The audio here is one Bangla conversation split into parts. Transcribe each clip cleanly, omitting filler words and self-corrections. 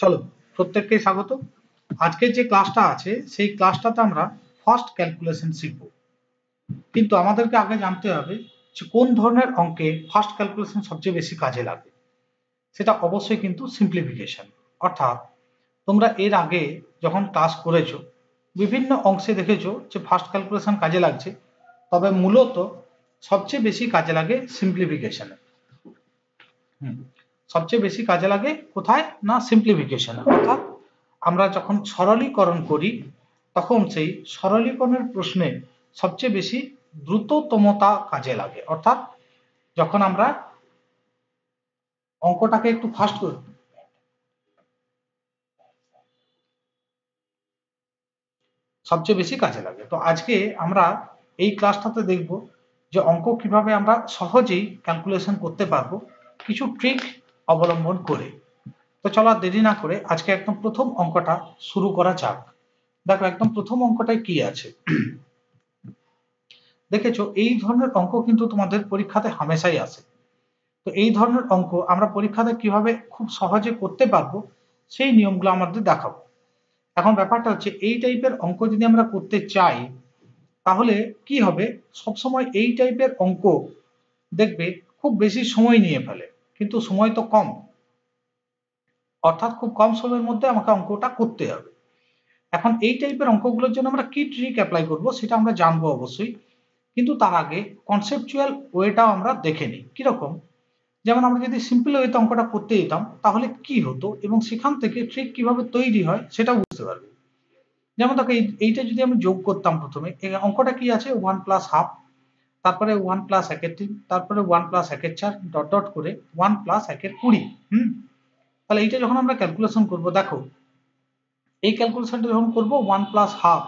চলো প্রত্যেককে স্বাগত। আজকের যে ক্লাসটা আছে সেই ক্লাসটাতে আমরা ফার্স্ট ক্যালকুলেশন শিখব, কিন্তু আমাদেরকে আগে জানতে হবে যে কোন ধরনের অঙ্কে ফার্স্ট ক্যালকুলেশন সবচেয়ে বেশি কাজে লাগে। সেটা অবশ্যই কিন্তু সিম্পলিফিকেশন। অর্থাৎ তোমরা এর আগে যখন ক্লাস করেছো বিভিন্ন অংশে দেখেছো যে ফার্স্ট ক্যালকুলেশন কাজে লাগছে, তবে মূলত সবচেয়ে বেশি কাজে লাগে সিম্পলিফিকেশনে। সবচেয়ে বেশি কাজে লাগে কোথায় না সিম্পলিফিকেশন। অর্থাৎ আমরা যখন সরলীকরণ করি তখন সেই সরলীকরণের প্রশ্নে সবচেয়ে বেশি দ্রুততমতা কাজে লাগে। অর্থাৎ যখন আমরা অঙ্কটাকে একটু ফাস্ট করি, সবচেয়ে বেশি কাজে লাগে। তো আজকে আমরা এই ক্লাসটাতে দেখব যে অঙ্ক কিভাবে আমরা সহজেই ক্যালকুলেশন করতে পারবো কিছু ট্রিক অবলম্বন করে। তো চলো আর দেরি না করে আজকে একদম প্রথম অঙ্কটা শুরু করা যাক। দেখো একদম প্রথম অঙ্কটায় কি আছে দেখেছো, এই ধরনের অঙ্ক কিন্তু তোমাদের পরীক্ষাতে হামেশাই আসে। তো এই ধরনের অঙ্ক আমরা পরীক্ষাতে কিভাবে খুব সহজে করতে পারবো সেই নিয়মগুলো আমাদের দেখাবো। এখন ব্যাপারটা হচ্ছে এই টাইপের অঙ্ক যদি আমরা করতে চাই তাহলে কি হবে, সবসময় এই টাইপের অঙ্ক দেখবে খুব বেশি সময় নিয়ে ফেলে, কিন্তু সময় তো কম। অর্থাৎ খুব কম সময়ের মধ্যে আমাকে অঙ্কটা করতে হবে। এখন এই টাইপের অঙ্কগুলোর জন্য আমরা কি ট্রিক অ্যাপ্লাই করব সেটা আমরা জানবো অবশ্যই, কিন্তু তার আগে কনসেপচুয়াল ওয়েটাও আমরা দেখে নিই কিরকম। যেমন আমরা যদি সিম্পল ওয়েতে অঙ্কটা করতে যেতাম তাহলে কি হতো এবং সেখান থেকে ট্রিক কিভাবে তৈরি হয় সেটা বুঝতে পারবে। যেমন দেখো এইটা যদি আমি যোগ করতাম, প্রথমে অঙ্কটা কি আছে 1 প্লাস হাফ, তারপরে 1 প্লাস 1/3, তারপরে 1 প্লাস 1/4 ডট ডট করে 1 প্লাস 1/20। তাহলে এইটা যখন আমরা ক্যালকুলেশন করব, দেখো এই ক্যালকুলেশনটা যখন করব 1 প্লাস হাফ,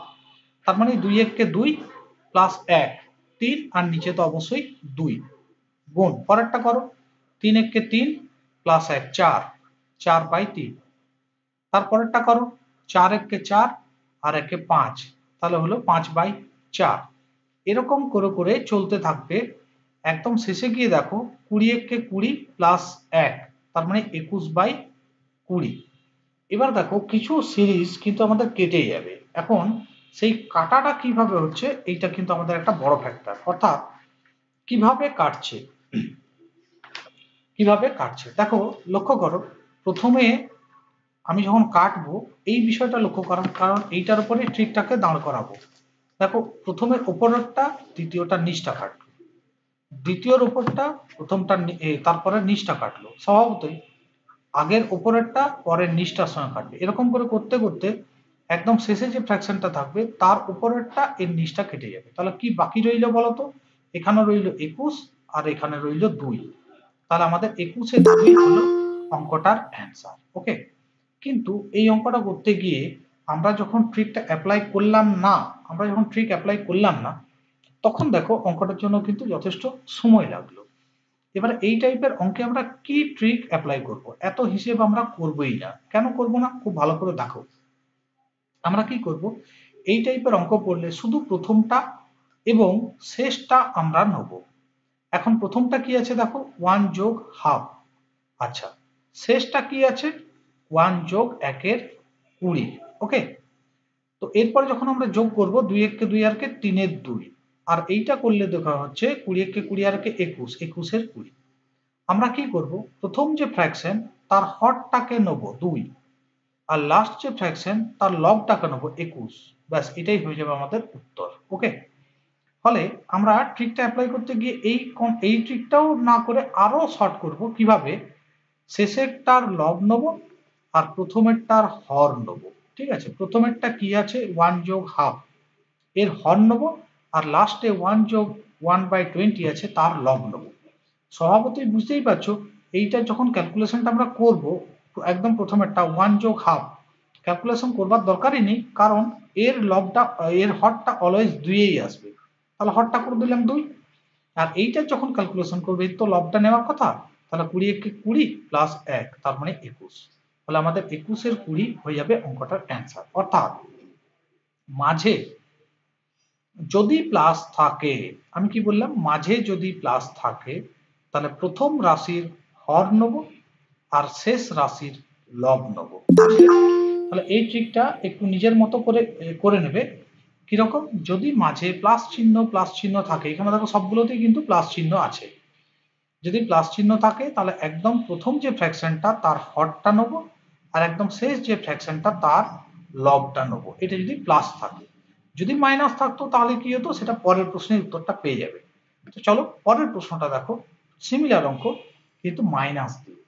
তার মানে 2 1 কে 2 প্লাস 1 3, আর নিচে তো অবশ্যই 2 গুণ পরেরটা করো 3 1 কে 3 প্লাস 1 4 4/3, তারপরেরটা করো 4 1 কে 4 আর 1 কে 5, তাহলে হলো 5/4। এরকম করে করে চলতে থাকবে, একদম শেষে গিয়ে দেখো 20 1 কে 20 প্লাস 1, তার মানে 21/20। এবার দেখো কিছু সিরিজ কিন্তু আমাদের কেটে যাবে। এখন সেই কাটাটা কিভাবে হচ্ছে এইটা কিন্তু আমাদের একটা বড় ফ্যাক্টর। অর্থাৎ কিভাবে কাটছে, কিভাবে কাটছে দেখো লক্ষ্য করো। প্রথমে আমি যখন কাটবো এই বিষয়টা লক্ষ্য করো, কারণ এইটার উপরে ট্রিকটাকে দাঁড় করাবো। দেখো প্রথমে উপরেরটা দ্বিতীয়টা নিচটা কাটলো, দ্বিতীয়র উপরটা প্রথমটা তারপরে নিচটা কাটলো। স্বভাবতই আগের উপরেরটা পরের নিচটার সঙ্গে কাটবে। এরকম করে করতে করতে একদম শেষে যে ফ্র্যাকশনটা থাকবে তার উপরেরটা এর নিচটা কেটে যাবে। তাহলে কি বাকি রইলো বলতো, এখানে রইলো 21 আর এখানে রইলো 2। তাহলে আমাদের 21 এর 2 হলো অঙ্কটার অ্যান্সার। ওকে, কিন্তু এই অঙ্কটা করতে গিয়ে আমরা যখন ট্রিকটা অ্যাপ্লাই করলাম না, তখন দেখো অঙ্কটার জন্য কিন্তু যথেষ্ট সময় লাগলো। এবার এই টাইপের অঙ্কে আমরা কি ট্রিক অ্যাপ্লাই করব, এত হিসেব আমরা করবোই না। কেন করব না, খুব ভালো করে দেখো। আমরা কি করব, এই টাইপের অঙ্ক পড়লে শুধু প্রথমটা এবং শেষটা আমরা নেব। এখন প্রথমটা কি আছে দেখো 1 যোগ হাফ, আচ্ছা শেষটা কি আছে 1 যোগ 1 এর 20। ওকে, তো এরপরে যখন আমরা যোগ করব 2 1 কে 2 আর কে 3 এর 2, আর এইটা করলে দেখা হচ্ছে 20 1 কে 20 আর কে 21 21 এর 20। আমরা কি করব, প্রথম যে ফ্র্যাকশন তার হরটাকে নেব 2, আর লাস্ট যে ফ্র্যাকশন তার লগটাকে নেব 21। ব্যাস এটাই হয়ে যাবে আমাদের উত্তর। ওকে, ফলে আমরা ট্রিকটা অ্যাপ্লাই করতে গিয়ে এই ট্রিকটাও না করে আরো শর্ট করব। কিভাবে, শেষেরটার লব নেব আর প্রথমেরটার হর নেব। ঠিক আছে, প্রথমেরটা কি আছে 1 যোগ হাফ, এর হর নেব, আর লাস্টে 1 যোগ 1/20 আছে তার লব নেব। স্বভাবতই বুঝতেই পারছো এইটা যখন ক্যালকুলেশনটা আমরা করব, একদম প্রথমেরটা 1 যোগ হাফ ক্যালকুলেশন করবার দরকারই নেই, কারণ এর লবটা এর হরটা অলওয়েজ 2এই আসবে। তাহলে হরটা করে দিলাম 2, আর এইটা যখন ক্যালকুলেশন করবে তো লবটা নেওয়ার কথা। তাহলে 20 কে 20 প্লাস 1, তার মানে 21। তাহলে আমাদের 21 এর 20 হয়ে যাবে অঙ্কটার অ্যান্সার। অর্থাৎ মাঝে যদি প্লাস থাকে, আমি কি বললাম, মাঝে যদি প্লাস থাকে তাহলে প্রথম রাশির হর নেব আর শেষ রাশির লব নেব। তাহলে এই ট্রিকটা একটু নিজের মতো করে নেবে। কিরকম? যদি মাঝে প্লাস চিহ্ন থাকে, এখানে দেখো সবগুলোতেই কিন্তু প্লাস চিহ্ন আছে। যদি প্লাস চিহ্ন থাকে তাহলে একদম প্রথম যে ফ্র্যাকশনটা তার হরটা নেব, আর একদম শেষ যে ফ্র্যাকশনটা তার লবটা নেব। এটা যদি প্লাস থাকে। যদি মাইনাস থাকতো তাহলে কি হতো, সেটা পরের প্রশ্নের উত্তরটা পেয়ে যাবে। তো চলো পরের প্রশ্নটা দেখো, সিমিলার অঙ্ক কিন্তু মাইনাস দিয়ে।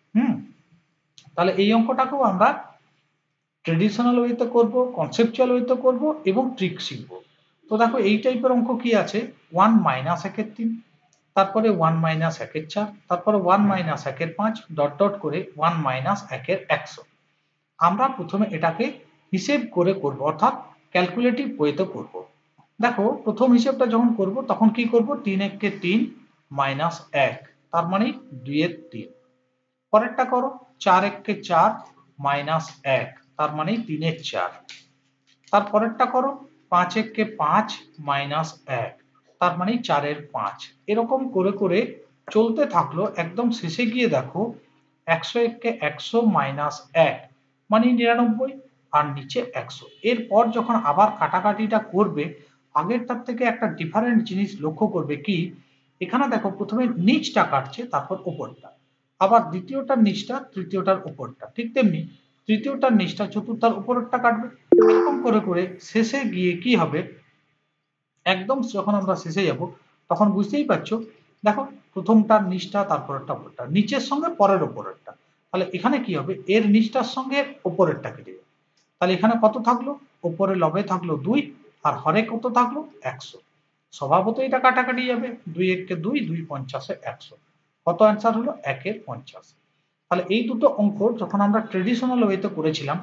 তাহলে এই অঙ্কটাকেও আমরা ট্রেডিশনাল ওয়েতে করব, কনসেপচুয়াল ওয়েতে করব এবং ট্রিক শিখব। তো দেখো এই টাইপের অঙ্ক কি আছে, 1 মাইনাস 1/3, তারপরে 1 মাইনাস 1/4, তারপরে 1 মাইনাস 1/5 ডট ডট করে 1 মাইনাস 1/100। আমরা প্রথমে এটাকে হিসেব করে করব, অর্থাৎ ক্যালকুলেটিভ ওয়েতে করব। দেখো প্রথম হিসেবটা যখন করব তখন কি করব, 3 1 3 মাইনাস 1, তার মানে 2 এর 3। পরেরটা করো 4 1 4 মাইনাস 1, তার মানে 3 এর 4। তারপরেরটা করো 5 1 5 মাইনাস 1, তার মানে 4 এর 5। এরকম করে করে চলতে থাকলো, একদম শেষে গিয়ে দেখো 100 1 100 মাইনাস 1 মানে 99, আর নিচে 100। এরপর যখন আবার কাটাকাটিটা করবে, আগেরটার থেকে একটা ডিফারেন্ট জিনিস লক্ষ্য করবে কি, এখানে দেখো প্রথমে নিচটা কাটছে তারপর উপরটা, আবার দ্বিতীয়টার নিচটা তৃতীয়টার উপরটা, ঠিক তেমনি তৃতীয়টার নিচটা চতুর্থার উপরেরটা কাটবে। এরকম করে করে শেষে গিয়ে কি হবে, একদম যখন আমরা শেষে যাব তখন বুঝতেই পারছো, দেখো প্রথমটার নিচটা তারপরেরটা উপরটা, নিচের সঙ্গে পরের উপরেরটা। তাহলে এখানে কি হবে, এর নিচটার সঙ্গে উপরেরটা কেটে যাবে। তাহলে এখানে কত থাকলো, উপরে লবে থাকলো 2, আর হরে কত থাকলো 100। স্বভাবত এটা কাটাকাটি যাবে, 2 1 2, 2 50 100। কত অ্যান্সার হলো 1 এর 50। তাহলে এই দুটো অঙ্ক যখন আমরা ট্রেডিশনাল ওয়েতে করেছিলাম,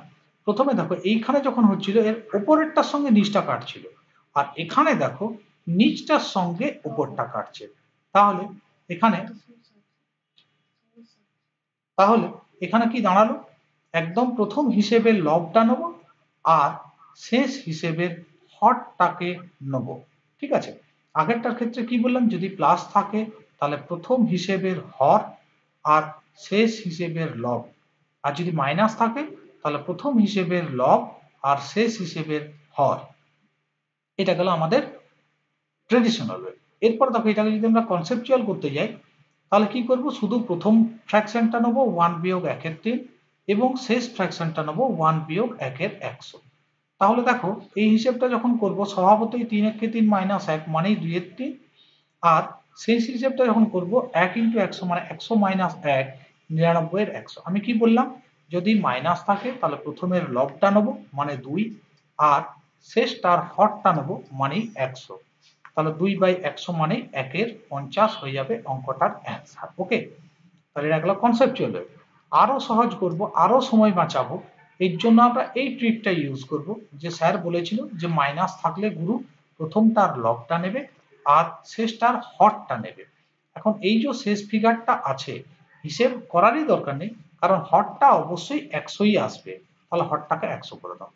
প্রথমে দেখো এইখানে যখন হচ্ছিল এর উপরেরটার সঙ্গে নিচটা কাটছিল, আর এখানে দেখো নিচটার সঙ্গে উপরটা কাটছে। তাহলে এখানে তাহলে এখানে কি দাঁড়ালো, একদম প্রথম হিসেবের লবটা নেব, আর শেষ হিসেবের হরটাকে নেব। ঠিক আছে, আগেরটার ক্ষেত্রে কি বললাম, যদি প্লাস থাকে তাহলে প্রথম হিসেবের হর আর শেষ হিসেবের লব, আর যদি মাইনাস থাকে তাহলে প্রথম হিসেবের লব আর শেষ হিসেবের হর। এটা গেল আমাদের ট্রেডিশনাল ওয়ে। এরপর দেখো এটাকে যদি আমরা কনসেপচুয়াল করতে যাই, তাহলে কি করব, শুধু প্রথম ফ্র্যাকশনটা নেবো 1 বিয়োগ 1 এর 3, এবং শেষ ফ্র্যাকশনটা নেবো 1 বিয়োগ 1 এর 100। তাহলে দেখো এই হিসেবটা যখন করব, স্বভাবতই 3 1 3 মাইনাস 1 মানেই 2 এর 3, আর শেষ হিসেবটা যখন করব 1 ইন্টু 100 মানে 100 মাইনাস 1 99 এর 100। আমি কি বললাম, যদি মাইনাস থাকে তাহলে প্রথমের লবটা নেবো মানে 2, আর শেষটার হরটা নেবো মানে 100। তাহলে 2/100 মানে 1 এর 50 হয়ে যাবে অঙ্কটার অ্যান্সার। ওকে, তাহলে এটা গেল কনসেপচুয়াল ওয়ে। আরো সহজ করব, আরো সময় বাঁচাবো, এর জন্য আমরা এই ট্রিকটা ইউজ করব, যে স্যার বলেছিল যে মাইনাস থাকলে গুরু প্রথমটার লবটা নেবে আর শেষটার হরটা নেবে। এখন এই যে শেষ ফিগারটা আছে, হিসেব করারই দরকার নেই, কারণ হরটা অবশ্যই 100ই আসবে, তাহলে হরটাকে 100 করে দাও।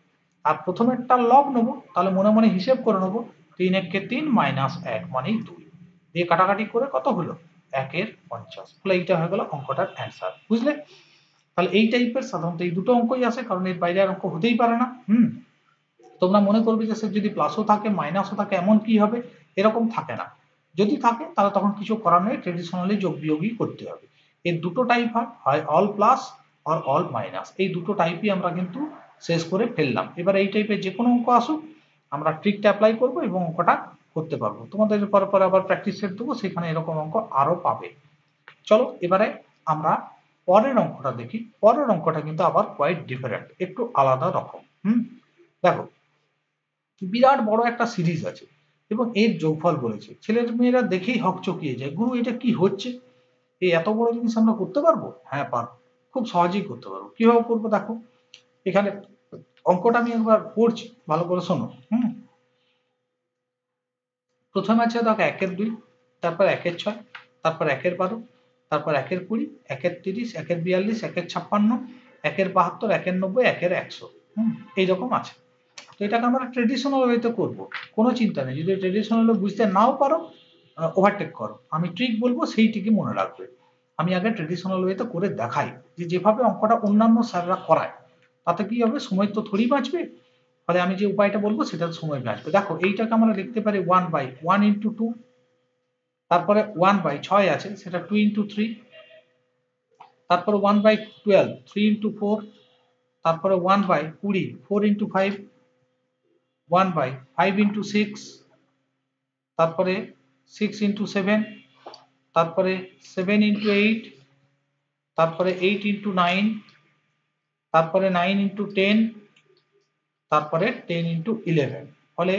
আর প্রথমেরটা লব নেবো, তাহলে মনে মনে হিসেব করে নেবো, 3 1 3 মাইনাস 1 মানেই 2, দিয়ে কাটাকাটি করে কত হলো 1 এর 50। তাহলে এইটা হয়ে গেল অঙ্কটার অ্যান্সার, বুঝলে? তাহলে এই টাইপের সাধারণত এই দুটো অঙ্কই আসে, কারণ এর বাইরে আর অঙ্ক হতেই পারে না। তোমরা মনে করবে যে স্যার যদি প্লাসও থাকে মাইনাসও থাকে এমন কি হবে, এরকম থাকে না। যদি থাকে তাহলে তখন কিছু করার নেই, ট্রেডিশনালি যোগ বিয়োগই করতে হবে। এর দুটো টাইপ হয়, হয় অল প্লাস আর অল মাইনাস, এই দুটো টাইপই আমরা কিন্তু শেষ করে ফেললাম। এবার এই টাইপের যে কোনো অঙ্ক আসুক আমরা ট্রিকটা অ্যাপ্লাই করব এবং অঙ্কটা করতে পারবো। তোমাদের পরে পরে আবার প্র্যাকটিস সেট দেবো, সেখানে এরকম অঙ্ক আরো পাবে। চলো এবারে আমরা পরের অঙ্কটা দেখি। পরের অঙ্কটা কিন্তু আবার কোয়াইট ডিফারেন্ট, একটু আলাদা রকম। দেখো বিরাট বড় একটা সিরিজ আছে এবং এর যোগফল বলেছে, ছেলের মেয়েরা দেখেই হকচকিয়ে যায়, গুরু এটা কি হচ্ছে, এই এত বড় জিনিস আমরা করতে পারবো? হ্যাঁ পারবো, খুব সহজেই করতে পারবো। কিভাবে করবো দেখো, এখানে অঙ্কটা আমি একবার পড়ছি, ভালো করে শোনো। প্রথমে আছে দেখো 1 এর 2, তারপর 1 এর 6, তারপর 1 এর 12, তারপর 1 এর 20, 1 এর 30, 1 এর 42, 1 এর 56, 1 এর 72, 1 এর 90, 1 এর 100। এইরকম আছে। তো এটাকে আমরা ট্রেডিশনাল ওয়েতে করবো, কোনো চিন্তা নেই। যদি ট্রেডিশনাল বুঝতে নাও পারো, ওভারটেক করো, আমি ট্রিক বলবো সেই ট্রিকই মনে রাখবে। আমি আগে ট্রেডিশনাল ওয়েতে করে দেখাই যে যেভাবে অঙ্কটা অন্যান্য স্যাররা করায় তাতে কি হবে, সময় তো থোড়ি বাঁচবে। ফলে আমি যে উপায়টা বলবো সেটা সময় বাঁচবে। দেখো এইটাকে আমরা লিখতে পারি 1/1 × 2, তারপরে 1/6 আছে সেটা 2 × 3, তারপরে 1/12 3 × 4, তারপরে 1/20 4 × 5, 1/5 × 6, তারপরে 6 × 7, তারপরে 7 × 8, তারপরে 8 × 9, তারপরে 9 × 10, তারপরে 10 × 11। ফলে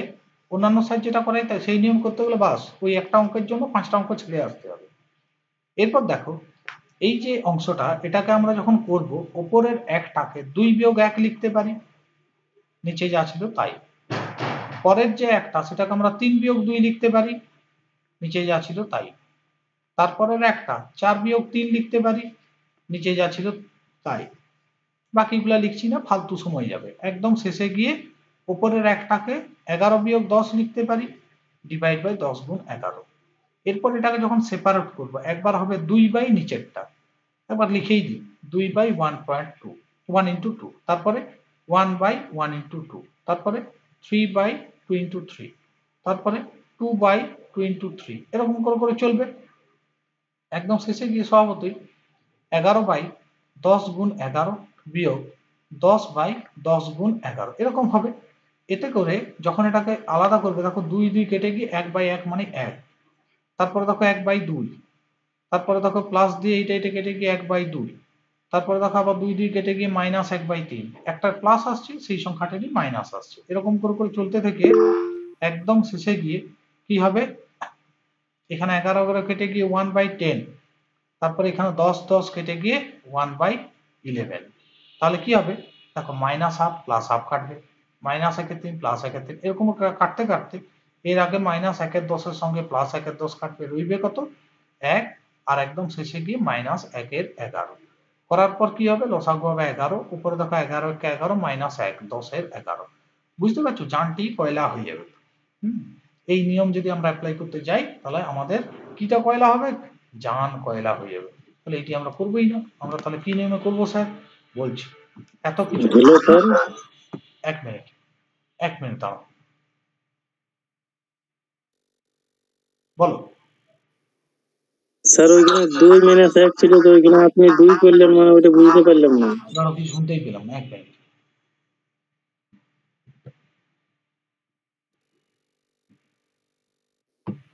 অন্যান্য স্যার যেটা করে তাই সেই নিয়ম করতে গেলে বাস ওই একটা অঙ্কের জন্য 5টা অঙ্ক ছেড়ে আসতে হবে। এরপর দেখো এই যে অংশটা এটাকে আমরা যখন করব ওপরের একটাকে 2 - 1 লিখতে পারি, নিচে যা ছিল তাই। পরের যে একটা সেটাকে আমরা 3 - 2 লিখতে পারি, নিচে যা ছিল তাই। তারপরের একটা 4 - 3 লিখতে পারি, নিচে যা ছিল তাই। বাকিগুলা লিখছি না, ফালতু সময় যাবে। একদম শেষে গিয়ে উপরের একটাকে 11 - 10 লিখতে পারি, /10 × 11। এরপর এটাকে যখন সেপারেট করব একবার হবে 2 নিচেরটা, একবার লিখেই দিই 2/1.2 1 × 2, তারপরে 1/1 × 2, তারপরে 3/2 × 3, তারপরে 2/2 × 3, এরকম করে করে চলবে। একদম শেষে গিয়ে স্বভাবতই 11/10 × 11 বিয়োগ 10/10 × 11 এরকম হবে। এতে করে যখন এটাকে আলাদা করবে দেখো 2 কেটে গিয়ে 1/1 মানে 1, তারপরে দেখো 1/2, তারপরে দেখো প্লাস দিয়ে এইটা কেটে গিয়ে 1/2, তারপরে দেখো আবার 2 কেটে গিয়ে -1/3, একটা প্লাস আসছে সেই সংখ্যাটারই মাইনাস আসছে। এরকম করে করে চলতে থেকে একদম শেষে গিয়ে কি হবে, এখানে 11 কেটে গিয়ে 1/10, তারপরে এখানে 10 কেটে গিয়ে 1/11। তাহলে কি হবে দেখো -1/2 +1/2 কাটবে, -1/3 +1/3, এরকম কাটতে কাটতে এর আগে -1/10 সঙ্গে +1/10 কাটবে, রইবে কত 1, আর একদম শেষে গিয়ে -1/11 করার পর কি হবে লসাগু হবে 11, উপরে দেখো 11 × 11 -1 10/11। বুঝতে পারছো, জানটি কয়লা হয়ে যাবে। এই নিয়ম যদি আমরা অ্যাপ্লাই করতে যাই তাহলে আমাদের কিটা কয়লা হবে, জান কয়লা হয়ে যাবে। তাহলে এটি আমরা করবোই না। আমরা তাহলে কি নিয়মে করবো স্যার বলছি, এত কিছু। এক মিনিট দাঁড়াও, বলো। স্যার ওইখানে 2 - 1 ছিল তো ওইখানে আপনি 2 করলেন, মানে ওইটা বুঝতে পারলাম না। দাঁড়াও, কিছু শুনতেই পেলাম না, এক মিনিট।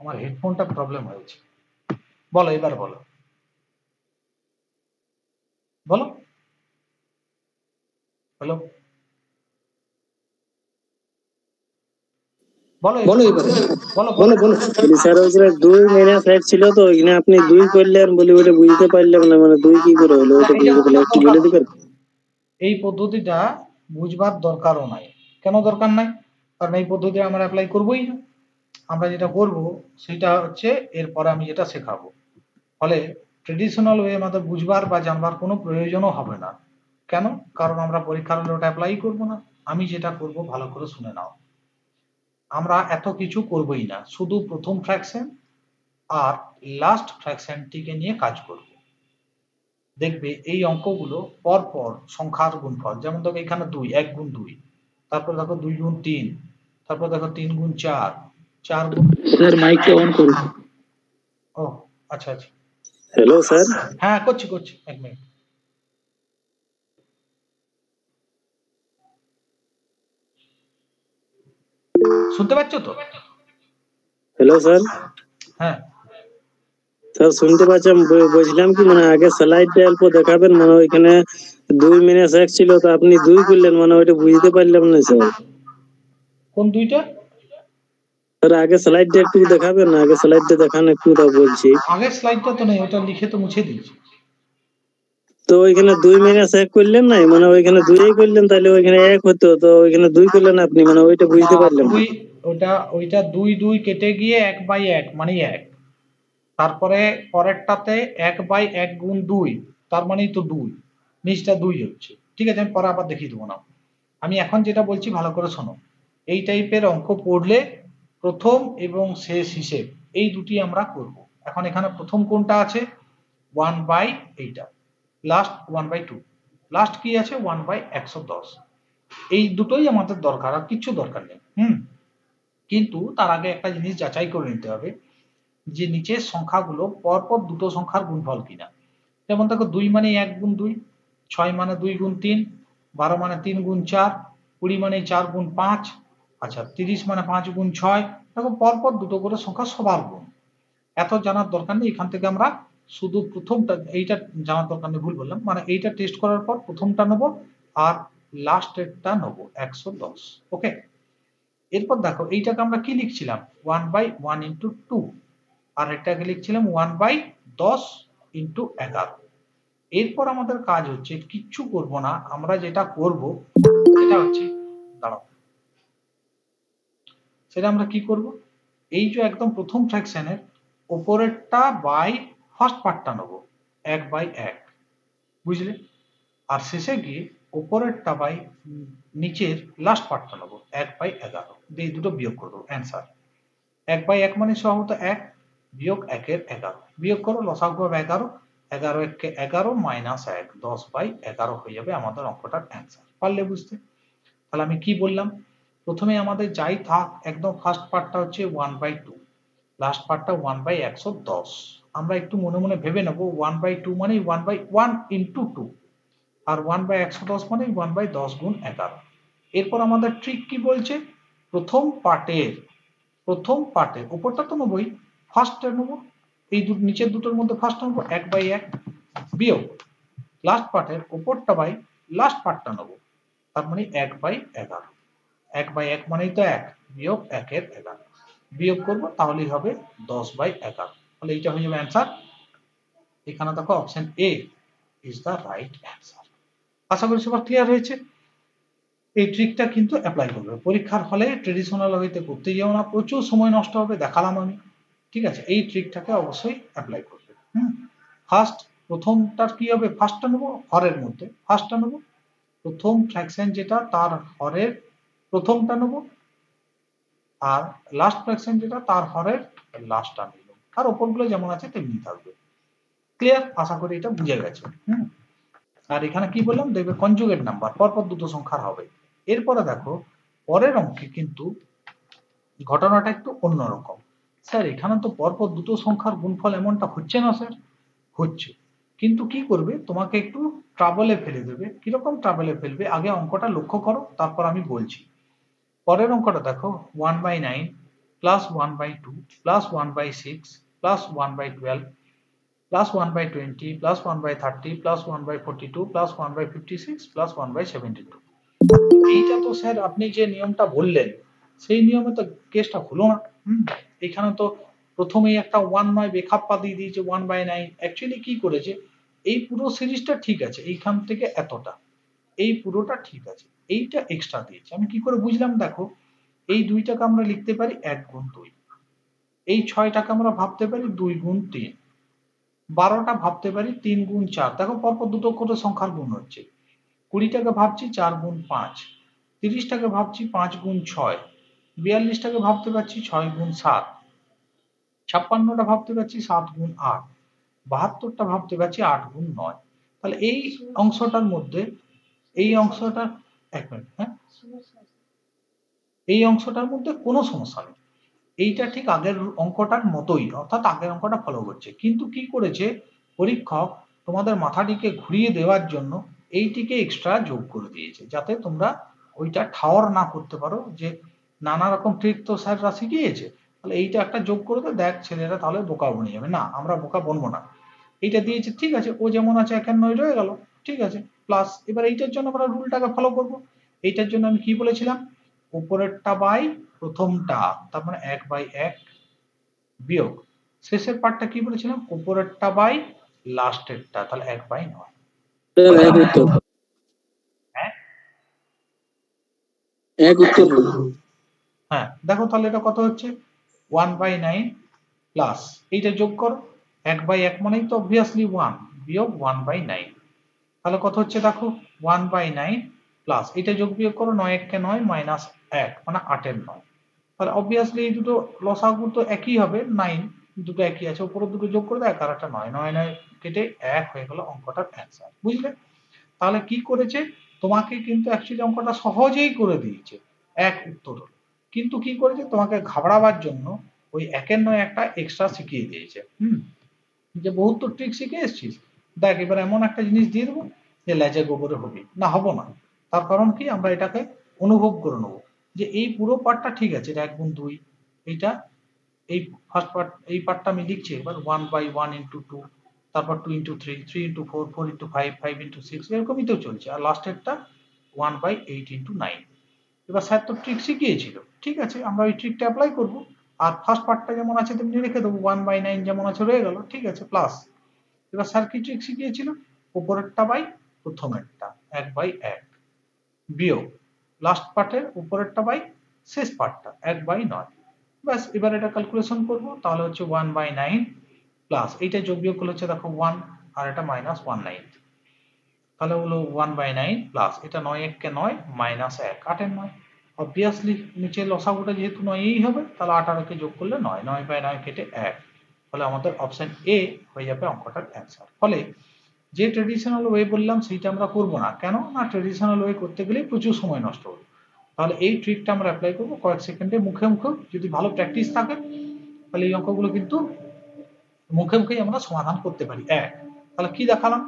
আমার হেডফোনটা প্রবলেম হয়েছে। বলো, এবার বলো বলো। হ্যালো, বলো এবার, বলো বলো বলো। স্যার ওইখানে 2 - 1 ছিল তো ওইখানে আপনি 2 করলেন বলে ওটা বুঝতে পারলাম না, মানে 2 কি করে হলো ওটা বুঝতে পারলাম, একটু বলে দিবেন? এই পদ্ধতিটা বুঝবার দরকারও নাই। কেন দরকার নাই? কারণ এই পদ্ধতি আমরা অ্যাপ্লাই করবোই না। আমরা যেটা করব সেটা হচ্ছে এরপরে আমি যেটা শেখাবো। ফলে ট্রেডিশনাল ওয়ে আমাদের বুঝবার বা জানবার কোনো প্রয়োজনও হবে না। কেন? কারণ আমরা পরীক্ষার হলে ওটা অ্যাপ্লাই করবো না। আমি যেটা করব ভালো করে শুনে নাও। আমরা এত কিছু করবোই না, শুধু প্রথম ফ্র্যাকশন আর লাস্ট ফ্র্যাকশনটিকে নিয়ে কাজ করব। দেখবে এই অঙ্কগুলো পর পর সংখ্যার গুণফল, যেমন দেখো এখানে 2, 1 × 2, তারপর দেখো 2 × 3, তারপর দেখো 3 × 4, 4 × স্যার মাইকটা অন করুন। ও আচ্ছা আচ্ছা, হ্যালো স্যার। হ্যাঁ করছি এক মিনিট। শুনতে পাচ্ছ তো? Hello sir. হ্যাঁ স্যার শুনতে পাচ্ছেন, বুঝলাম কি মানে আগে স্লাইডটা অল্প দেখাবেন, মানে ওইখানে 2 - 1 ছিল তো আপনি 2 করলেন, মানে ওইটা বুঝতে পারলাম না স্যার। কোন দুইটা? স্যার আগে স্লাইডটা একটু দেখাবেন না, আগে স্লাইডটা দেখান একটু, তা বলছি। আগের স্লাইডটা তো নেই, ওটা লিখে তো মুছে দিয়েছি। তো ওইখানে 2 - 1 করলেন নাই, মানে ওইখানে 2 করলেন তাহলে ওইখানে 1 হতো, তো ওইখানে 2 করলেন আপনি, মানে ওইটা বুঝতে পারলাম না। ওইটা 2 কেটে গিয়ে 1/1 মানে 1, তারপরে পরেরটাতে 1/1 × 2, তার মানেই তো 2, নিচটা 2 হচ্ছে। ঠিক আছে, আমি পরে আবার দেখিয়ে দেবো না। আমি এখন যেটা বলছি ভালো করে শোনো। এই টাইপের অঙ্ক পড়লে প্রথম এবং শেষ হিসেব এই দুটি আমরা করব। এখন এখানে প্রথম কোনটা আছে 1 বাই এইটা লাস্ট 1/2 লাস্ট কি আছে 1/110। এই দুটোই আমাদের দরকার, আর কিছু দরকার নেই। কিন্তু তার আগে একটা জিনিস যাচাই করে নিতে হবে যে নিচের সংখ্যাগুলো পরপর দুটো সংখ্যার গুণফল কিনা। যেমন দেখো 2 মানে 1 গুণ 2, 6 মানে 2 গুণ 3, 12 মানে 3 গুণ 4, 20 মানে 4 গুণ 5, আচ্ছা 30 মানে 5 গুণ 6। দেখো পরপর দুটো করে সংখ্যা সবার গুণ। এত জানার দরকার নেই, এখান থেকে আমরা শুধু প্রথমটা, এইটা জানার দরকার নেই, ভুল বললাম, মানে এইটা টেস্ট করার পর প্রথমটা নেবো আর লাস্টেরটা নেবো 110। ওকে, এরপর দেখো এইটাকে আমরা কি লিখছিলাম 1/1 ইন্টু 2, আর এটাকে লিখছিলাম 1/10 ইন্টু 11। এরপর আমাদের কাজ হচ্ছে কিচ্ছু করব না, আমরা যেটা করব সেটা হচ্ছে দাঁড়াও, সেটা আমরা কি করব, এই যে একদম প্রথম ফ্র্যাকশনের উপরেরটা বাই ফার্স্ট পার্টটা নেব 1/1, বুঝলে, আর শেষে গিয়ে উপরেরটা বাই নিচের লাস্ট পার্টটা নেব 1/11, এই দুটো বিয়োগ করবো, অ্যান্সার 1/1 মানে সহত 1 বিয়োগ 1 এর 11, বিয়োগ করো লসাগু হবে 11, 11 1 11 মাইনাস 1, 10/11 হয়ে যাবে আমাদের অঙ্কটার অ্যান্সার। পারলে বুঝতে? তাহলে আমি কি বললাম, প্রথমে আমাদের যাই থাক একদম ফার্স্ট পার্টটা হচ্ছে 1/2, লাস্ট পার্টটা 1/110। আমরা একটু মনে মনে ভেবে নেব 1/2 মানে 1/1 ইন্টু 2, আর 1/110 মানে 1/10 গুণ 11। এরপর আমাদের ট্রিক কি বলছে, প্রথম পার্টের উপরটা তো নেবই, ফার্স্টটা নেবো, এই নিচের দুটোর মধ্যে ফার্স্ট নেবো 1/1 বিয়োগ লাস্ট পার্টের উপরটা বাই লাস্ট পার্টটা নেবো, তার মানে 1/11। 1/1 মানেই তো 1 বিয়োগ 1 এর 11, বিয়োগ করবো তাহলেই হবে 10/11। তাহলে এইটা হয়ে যাবে অ্যান্সার। এখানে দেখো option A is the right answer. আশা করি সবার ক্লিয়ার হয়েছে। এই ট্রিকটা কিন্তু অ্যাপ্লাই করবে পরীক্ষার হলে, ট্রেডিশনাল ওয়েতে করতে যাও না, প্রচুর সময় নষ্ট হবে, দেখালাম আমি, ঠিক আছে। এই ট্রিকটাকে অবশ্যই অ্যাপ্লাই করবে। ফার্স্ট প্রথমটার কি হবে, ফার্স্টটা নেবো হরের মধ্যে, ফার্স্টটা নেবো, প্রথম ফ্র্যাকশন যেটা তার হরের প্রথমটা নেবো, আর লাস্ট ফ্র্যাকশন যেটা তার হরের লাস্টটা নেব, আর ওপরগুলো যেমন আছে তেমনি থাকবে। ক্লিয়ার? আশা করি এটা বুঝে গেছে। আর এখানে কি বললাম, দেখবে কনজুগেট নাম্বার পরপর দুটো সংখ্যার হবে। এরপরে দেখো পরের অঙ্কে কিন্তু ঘটনাটা একটু অন্যরকম। স্যার এখানে তো পরপর দুটো সংখ্যার গুণফল এমনটা হচ্ছে না স্যার। হচ্ছে, কিন্তু কি করবে, তোমাকে একটু ট্রাবলে ফেলে দেবে। কিরকম ট্রাবলে ফেলবে, আগে অঙ্কটা লক্ষ্য করো তারপর আমি বলছি। পরের অঙ্কটা দেখো 1/9 plus 1/2 plus 1/6 plus 1/12 plus 1/20 plus 1/30 plus 1/42 plus 1/56 plus 1/72। এইটা তো স্যার আপনি যে নিয়মটা বললেন সেই নিয়মে তো কেসটা হলো না। এখানে তো প্রথমেই একটা 1 নয় বেখাপ্পা দিয়ে দিয়েছে 1/9। অ্যাকচুয়ালি কি করেছে, এই পুরো সিরিজটা ঠিক আছে, এইখান থেকে এতটা, এই পুরোটা ঠিক আছে, এইটা এক্সট্রা দিয়েছে। আমি কি করে বুঝলাম, দেখো এই 2টাকে আমরা লিখতে পারি 1 গুণ 2, এই 6টাকে আমরা ভাবতে পারি 2 গুণ 3, 12টা ভাবতে পারি 3 গুণ 4, দেখো পরপর দুটো করে সংখ্যার গুণ হচ্ছে। 20টাকে ভাবছি 4 গুণ 5, 30টাকে ভাবছি 5 গুণ 6, 42টাকে ভাবতে পারছি 6 গুণ 7, 56টা ভাবতে পারছি 7 গুণ 8, 72টা ভাবতে পারছি 8 গুণ 9। তাহলে এই অংশটার মধ্যে, এই অংশটা, এক মিনিট, হ্যাঁ, এই অংশটার মধ্যে কোনো সমস্যা নেই, এইটা ঠিক আগের অঙ্কটার মতোই, অর্থাৎ আগের অঙ্কটা ফলো করছে। কিন্তু কি করেছে পরীক্ষক, তোমাদের মাথাটিকে ঘুরিয়ে দেওয়ার জন্য এইটিকে এক্সট্রা যোগ করে দিয়েছে, যাতে তোমরা ওইটা ঠাওর না করতে পারো যে নানা রকম ট্রিক তো স্যাররা শিখিয়েছে, তাহলে এইটা একটা যোগ করে দে, দেখ ছেলেরা তাহলে বোকা বনে যাবে। না, আমরা বোকা বনবো না, এইটা দিয়েছে ঠিক আছে, ও যেমন আছে 51 রয়ে গেল, ঠিক আছে, প্লাস এবার এইটার জন্য আমরা রুলটাকে ফলো করব। এইটার জন্য আমি কি বলেছিলাম, উপরেরটা বাই প্রথমটা, তার মানে 1/1 বিয়োগ শেষের পার্টটা কি বলেছিলাম, উপরেরটা বাই লাস্টেরটা, তাহলে 1/9। হ্যাঁ, এক উত্তর। হ্যাঁ দেখো তাহলে এটা কত হচ্ছে 1/9 প্লাস এইটা যোগ করো, 1/1 মানেই তো অবভিয়াসলি 1 বিয়োগ 1/9, তাহলে কত হচ্ছে দেখো 1/9 প্লাস এটা যোগ বিয়োগ করো, 9 1 9 মাইনাস 1 মানে 8 এর 9, তাহলে অবভিয়াসলি এই দুটো লসাগু তো একই হবে 9, দুটো একই আছে, উপরে দুটো যোগ করে দেয়, আর একটা 9 9 9 কেটে 1 হয়ে গেল অঙ্কটার অ্যান্সার। বুঝলে? তাহলে কি করেছে, তোমাকে কিন্তু অ্যাকচুয়ালি অঙ্কটা সহজেই করে দিয়েছে, এক উত্তর হলো, কিন্তু কি করেছে তোমাকে ঘাবড়াবার জন্য ওই একের নয় একটা এক্সট্রা শিখিয়ে দিয়েছে। যে বহুত তো ট্রিক শিখে এসেছিস, দেখ এবার এমন একটা জিনিস দিয়ে দেবো যে লেজে গোবরে হবি না, হবো না। তার কারণ কি, আমরা এটাকে অনুভব করে নেবো যে এই পুরো পার্টটা ঠিক আছে, এটা 1 গুণ 2, এইটা এই ফার্স্ট পার্ট, এই পার্টটা আমি লিখছি এবার 1/1 ইন্টু 2, তারপর 2 ইন্টু 3, 3 ইন্টু 4, 4 ইন্টু 5, 5 ইন্টু 6, এরকমই তো চলছে। আর লাস্টেরটা 1/8 ইন্টু 9। এবার স্যার তো ট্রিক শিখিয়েছিল, ঠিক আছে আমরা ওই ট্রিকটা অ্যাপ্লাই করব। আর ফার্স্ট পার্টটা যেমন আছে তেমনি রেখে দেবো, 1/9 যেমন আছে রয়ে গেল, ঠিক আছে, প্লাস এবার স্যার কি ট্রিক শিখিয়েছিল, উপরেরটা বাই প্রথমেরটা 1/1 বিয়োগ লাস্ট পার্টের উপরেরটা বাই শেষ পার্টটা 1/9। ব্যাস এবার এটা ক্যালকুলেশন করব, তাহলে হচ্ছে 1/9 প্লাস এইটা যোগ বিয়োগ করলে হচ্ছে দেখো 1, আর এটা মাইনাস 1/9, তাহলে হলো 1/9 প্লাস এটা 9 1 কে 9 মাইনাস 1 8 এর 9। অবভিয়াসলি নিচে লসাগুটা যেহেতু 9ই হবে, তাহলে 18 কে যোগ করলে 9, 9/9 কেটে 1, ফলে আমাদের অপশন এ হয়ে যাবে অঙ্কটার অ্যান্সার। ফলে যে ট্রেডিশনাল ওয়ে বললাম সেইটা আমরা করব না, কেন না ট্রেডিশনাল ওয়ে করতে গেলে প্রচুর সময় নষ্ট হবে। তাহলে এই ট্রিকটা আমরা অ্যাপ্লাই করব কয়েক সেকেন্ডে মুখে মুখে, যদি ভালো প্র্যাকটিস থাকে তাহলে এই অঙ্কগুলো কিন্তু মুখে মুখেই আমরা সমাধান করতে পারি। এক, তাহলে কি দেখালাম,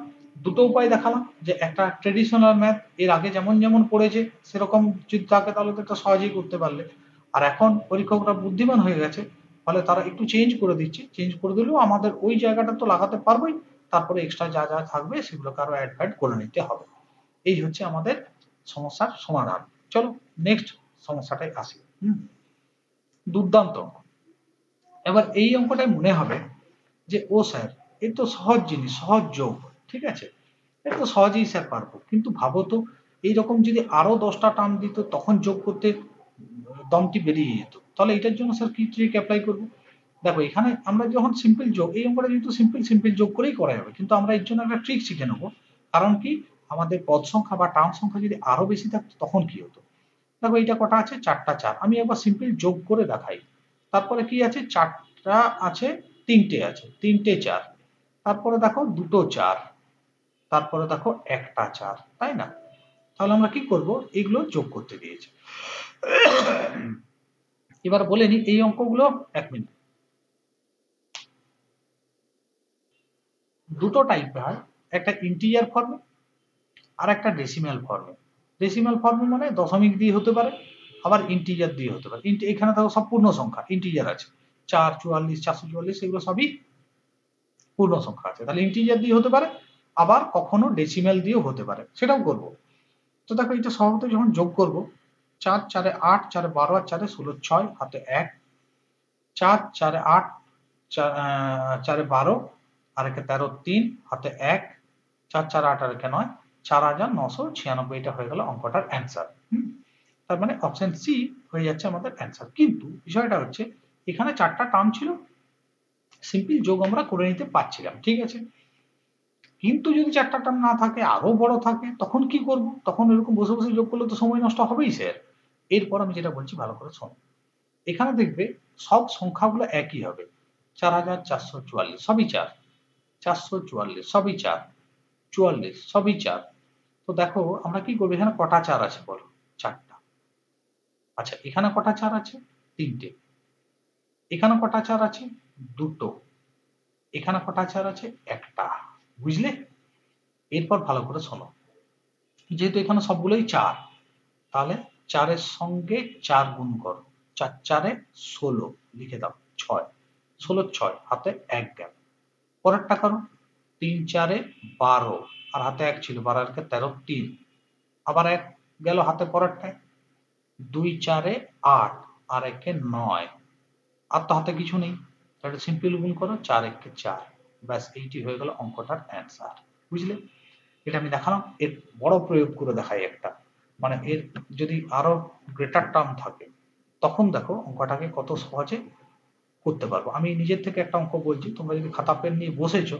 দুটো উপায় দেখালাম, যে একটা ট্রেডিশনাল ম্যাথ এর আগে যেমন যেমন পড়েছে সেরকম যদি থাকে তাহলে তো এটা সহজেই করতে পারলে, আর এখন পরীক্ষকরা বুদ্ধিমান হয়ে গেছে, ফলে তারা একটু চেঞ্জ করে দিচ্ছে, চেঞ্জ করে দিলেও আমাদের ওই জায়গাটা তো লাগাতে পারবোই, তারপরে এক্সট্রা যা যা থাকবে সেগুলোকে আরো অ্যাড ফ্যাড করে নিতে হবে। এই হচ্ছে আমাদের সমস্যার সমাধান। চলো নেক্সট সমস্যাটাই আসি। দুর্দান্ত। এবার এই অঙ্কটাই মনে হবে যে ও স্যার এ তো সহজ জিনিস, সহজ যোগ, ঠিক আছে, এটা তো সহজেই স্যার পারবো, কিন্তু ভাবো তো এইরকম যদি আরো 10টা টার্ম দিত তখন যোগ করতে দমটি বেরিয়ে যেত, তাহলে এটার জন্য স্যার কি ট্রিক অ্যাপ্লাই করবো। দেখো এখানে আমরা যখন সিম্পল যোগ, এই অঙ্কটা যেহেতু সিম্পল সিম্পল যোগ করেই করা যাবে, কিন্তু আমরা এর জন্য একটা ট্রিক শিখে নেবো। কারণ কি, আমাদের পদ সংখ্যা বা টার্ম সংখ্যা যদি আরো বেশি থাকতো তখন কি হতো। দেখো এইটা কটা আছে, 4টা 4, আমি একবার সিম্পল যোগ করে দেখাই। তারপরে কি আছে, 4টা আছে, 3টে আছে, 3টে 4, তারপরে দেখো দুটো 4, তারপরে দেখো একটা 4, তাই না। তাহলে আমরা কি করব, এগুলো যোগ করতে দিয়েছি। এবার বলে নি এই অঙ্কগুলো, 1 মিনিট, দুটো টাইপ হয়, একটা ইন্টিজার ফর্মে আর একটা ডেসিমাল ফর্মে। ডেসিমাল ফর্মে মানে দশমিক দিয়ে হতে পারে, আবার ইন্টিজার দিয়ে হতে পারে। এখানে দেখো সব পূর্ণ সংখ্যা, ইন্টিজার আছে 4 44 444, এগুলো সবই পূর্ণ সংখ্যা আছে, তাহলে ইন্টিজার দিয়ে হতে পারে, আবার কখনো ডেসিমাল দিয়েও হতে পারে, সেটাও করব। তো দেখো এটা সহজত যখন যোগ করব, 4 4 8, 4 12, আর 4 16 6, হাতে 1, 4 4 8, 4 12, আর একে 13 3, হাতে 1, 4 4 8, আর একে 9, 4996, এটা হয়ে গেল অঙ্কটার অ্যান্সার। তার মানে অপশন সি হয়ে যাচ্ছে আমাদের অ্যান্সার। কিন্তু বিষয়টা হচ্ছে এখানে 4টা টার্ম ছিল, সিম্পল যোগ আমরা করে নিতে পারছিলাম, ঠিক আছে, কিন্তু যদি 4টা টার্ম না থাকে, আরো বড় থাকে, তখন কি করব, তখন এরকম বসে বসে যোগ করলে তো সময় নষ্ট হবেই স্যার। এরপর আমি যেটা বলছি ভালো করে শোনো, এখানে দেখবে সব সংখ্যাগুলো একই হবে, 4444 সবই 4, 444 সবই 4, 44 সবই 4। তো দেখো আমরা কি করবো, এখানে কটা 4 আছে বলো, 4টা। আচ্ছা এখানে কটা 4 আছে, 3টে। এখানে কটা 4 আছে, 2টো। এখানে কটা 4 আছে, 1টা। বুঝলে? এরপর ভালো করে শোনো, যেহেতু এখানে সবগুলোই 4, তাহলে 4 এর সঙ্গে 4 গুণ করো, 4 4 16, লিখে দাও 6, 16 6, হাতে 1 গেল। পরেরটা করো, 3 4 12, আর হাতে 1 ছিল, 12 আর 13 3, আবার 1 গেল হাতে পরেরটায়, 2 4 8, আর 1 9, আর তো হাতে কিছু নেই, তাহলে সিম্পল গুণ করো, 4 1 4, ব্যাস এইটি হয়ে গেল অঙ্কটার অ্যান্সার। বুঝলে? এটা আমি দেখালাম, এর বড় প্রয়োগ করে দেখাই একটা, মানে এর যদি আরো গ্রেটার টার্ম থাকে তখন দেখো অঙ্কটাকে কত সহজে করতে পারবো। আমি নিজের থেকে একটা অঙ্ক বলছি, তোমরা যদি খাতা পেন নিয়ে বসেছো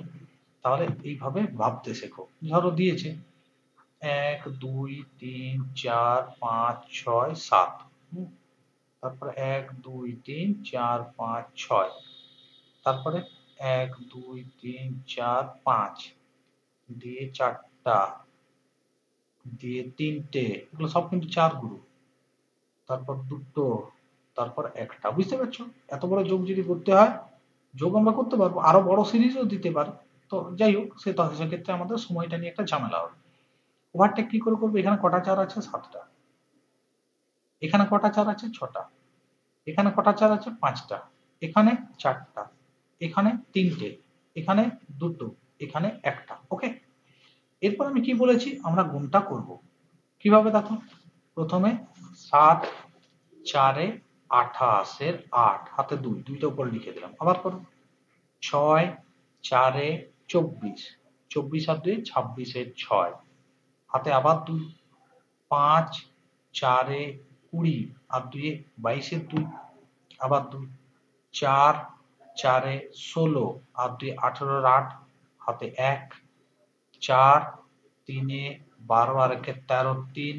তাহলে এইভাবে ভাবতে শেখো। ধরো দিয়েছে 1 2 3 4 5 6 7, তারপর 1 2 3 4 5 6, তারপরে 1 2 3 4 5 দিয়ে 4টা দিয়ে 3টে, এগুলো সব কিন্তু 4 গ্রুপ, তারপর 2টো, তারপর 1টা। বুঝতে পারছো? এত বড় যোগ যদি করতে হয়, যোগ আমরা করতে পারবো, আরো বড় সিরিজও দিতে পারে। তো যাই হোক, সেক্ষেত্রে আমাদের সময়টা নিয়ে একটা ঝামেলা হবে। ওভারটেক কি করে করবো? এখানে কটা 4 আছে? 7টা। এখানে কটা 4 আছে? 6টা। এখানে কটা 4 আছে? 5টা। এখানে 4টা। এখানে 3টে। এখানে 2টো। এখানে 1টা। ওকে, এরপর আমি কি বলেছি? আমরা গুণটা করব। কিভাবে দেখো? প্রথমে 7 4 28 এর 8 হাতে 2, 2টা উপরে লিখে দিলাম। আবার করো 6 4 24, 24 আর 2 26 এর 6 হাতে আবার 2, 5 4 20 আর 2 22 এর 2 আবার 2, 4 4 16 আর 2 18 এর 8 হাতে 1, 4 3 12 আর 1 13 3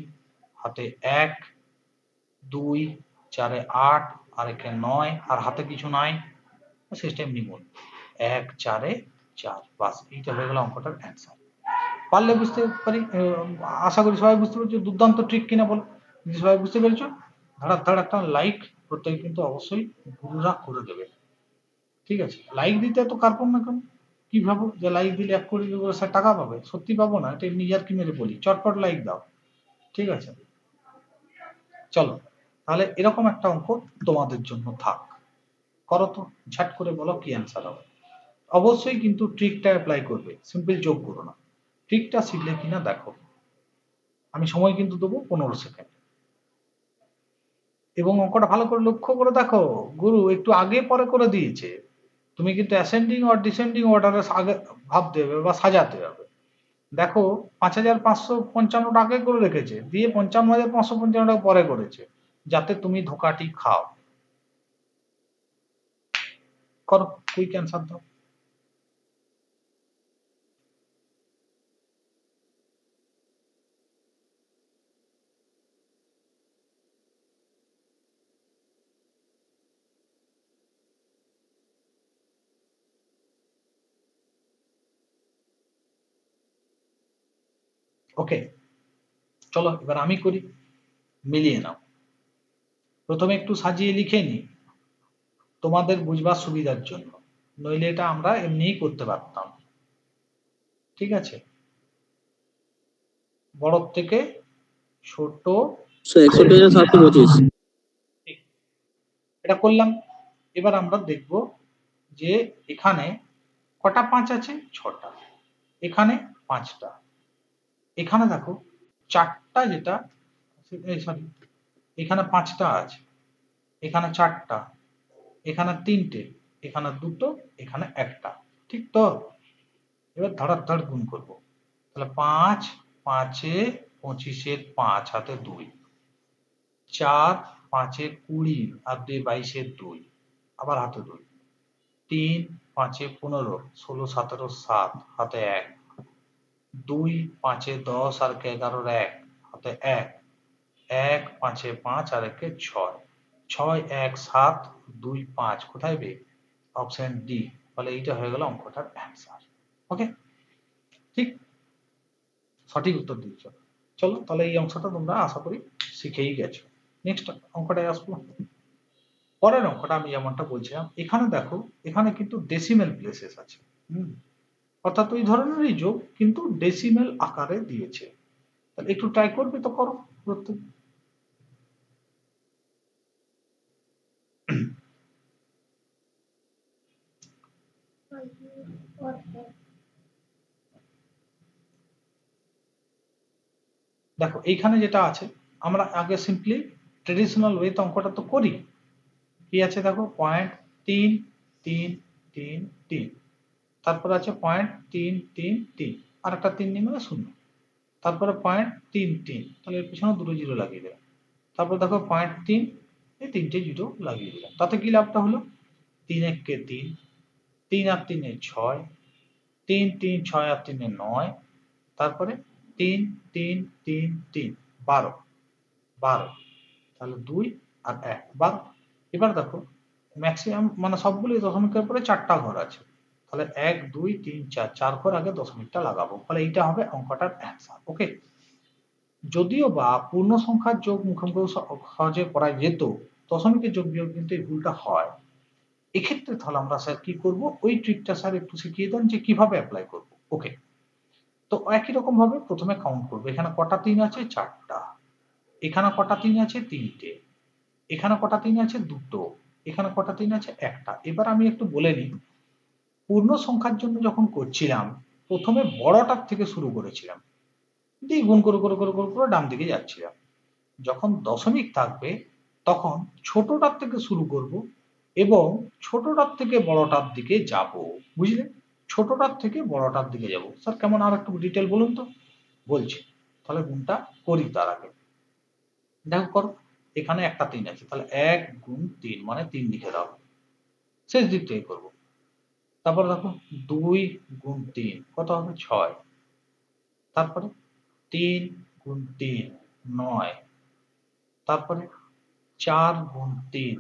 হাতে 1, 2 4 8 আর 1 9 আর হাতে কিছু নাই, সিস্টেম নিমন 1 4 4। বাস, এইটা হয়ে গেল অঙ্কটার অ্যান্সার। পারলে বুঝতে পারি, আশা করি সবাই বুঝতে পেরেছো দুর্দান্ত ট্রিক কিনা বল। যদি সবাই বুঝতে পেরেছো, ধড়াধড় একটা লাইক প্রত্যেকে কিন্তু অবশ্যই গুরুরা করে দেবে। ঠিক আছে, লাইক দিতে তো কার্পণ না কেন? কি ভাবো যে লাইক দিলে 1 কোটি সে টাকা পাবে? সত্যি পাবো না, এটা নিজের কি মেরে বলি, চটপট লাইক দাও। ঠিক আছে, চলো তাহলে এরকম একটা অঙ্ক তোমাদের জন্য থাক, করো তো, ঝাট করে বলো কি অ্যান্সার হবে। অবশ্যই কিন্তু ট্রিকটা অ্যাপ্লাই করবে, সিম্পল যোগ করো না। ট্রিকটা শিখলে কিনা দেখো, আমি সময় কিন্তু দেবো 15 সেকেন্ড, এবং অঙ্কটা ভালো করে লক্ষ্য করে দেখো। গুরু একটু আগে পরে করে দিয়েছে, তুমি কিন্তু অ্যাসেন্ডিং আর ডিসেন্ডিং অর্ডারে আগে ভাবতে হবে বা সাজাতে হবে। দেখো 5555 টাকা করে রেখেছে, দিয়ে 55,555 টাকা পরে করেছে, যাতে তুমি ধোকাটি খাও। করো, কুইক অ্যান্সার দাও। ওকে, চলো এবার আমি করি, মিলিয়ে নাও। প্রথমে একটু সাজিয়ে লিখে নি তোমাদের বুঝবার সুবিধার জন্য, নইলে এটা আমরা এমনিই করতে পারতাম। ঠিক আছে, বড় থেকে ছোট 162 এটা করলাম। এবার আমরা দেখব যে এখানে কটা 5 আছে? 6টা। এখানে 5টা। এখানে দেখো 4টা, যেটা সরি, এখানে 5টা আছে, এখানে 4টা, এখানে 3টে, এখানে 2টো, এখানে 1টা। ঠিক তো? এবার ধড়াধড় গুণ করব। তাহলে 5 5 25 এর 5 হাতে 2, 4 5 20 আর 2 22 এর 2 আবার হাতে 2, 3 5 15 16 17 7 হাতে 1, 2 5 10 আর 11 1 হাতে 1, 1 5 5 আর 1 6, 6 1 7 2 5 কোথায় বে? Option D. তাহলে এইটা হয়ে গেল অঙ্কটার অ্যান্সার। ওকে, ঠিক, সঠিক উত্তর দিয়েছ। চলো তাহলে এই অংশটা তোমরা আশা করি শিখেই গেছো। নেক্সট অঙ্কটায় আসবো। পরের অঙ্কটা আমি যেমনটা বলছিলাম, এখানে দেখো, এখানে কিন্তু ডেসিমেল প্লেসেস আছে। অর্থাৎ ওই ধরনেরই যোগ, কিন্তু ডেসিমেল আকারে দিয়েছে। তাহলে একটু ট্রাই করবে তো, করো প্রত্যেক। দেখো এইখানে যেটা আছে, আমরা আগে সিম্পলি ট্রেডিশনাল ওয়েতে অঙ্কটা তো করি। কি আছে দেখো, 0.33333, তারপর আছে 0.333, আর একটা 3 নেই মানে 0, তারপরে 0.33, তাহলে এর পিছনে 2 জিরো লাগিয়ে দিলাম। তারপর দেখো 0.3, এই 3টে জিরো লাগিয়ে দিলাম। তাতে কি লাভটা হলো? 3 1 কে 3, 3 আর 3 6, 3 3 6 আর 3 9, তারপরে 3 3 3 3 12, 12, তাহলে 2 আর 1 12। এবার দেখো ম্যাক্সিমাম মানে সবগুলি দশমিকের পরে 4টা ঘর আছে, তাহলে 1 2 3 4 4 ঘর আগে দশমিকটা লাগাবো, ফলে এইটা হবে অঙ্কটার অ্যান্সার। ওকে, যদিও বা পূর্ণ সংখ্যার যোগ মুখোমুখি সহজে করা যেত, দশমিকের যোগ বিয়োগ কিন্তু এই ভুলটা হয়। এক্ষেত্রে তাহলে আমরা স্যার কি করব, ওই ট্রিকটা স্যার একটু শিখিয়ে দেন যে কিভাবে অ্যাপ্লাই করব। ওকে, তো একই রকম ভাবে প্রথমে কাউন্ট করব, এখানে কটা 3 আছে 4টা, এখানে কটা 3 আছে 3টে, এখানে কটা 3 আছে 2টো, এখানে কটা 3 আছে 1টা। এবার আমি একটু বলে নিই, পূর্ণ সংখ্যার জন্য যখন করছিলাম প্রথমে বড়টার থেকে শুরু করেছিলাম, দিয়ে গুণ করে করে করে করে করে ডান দিকে যাচ্ছিলাম। যখন দশমিক থাকবে তখন ছোটটার থেকে শুরু করব এবং ছোটটার থেকে বড়টার দিকে যাব, বুঝলেন? ছোটটার থেকে বড়টার দিকে যাব। স্যার কেমন, আর একটু ডিটেল বলুন তো। বলছি, তাহলে গুণটা করি তার আগে। দেখো করো, এখানে একটা 3 আছে, তাহলে 1 গুণ 3 মানে 3 লিখে দাও, শেষ দিক থেকে করব। তারপর দেখো 2 গুণ 3 কত হবে 6, তারপরে 3 গুণ 3 9, তারপরে 4 গুণ 3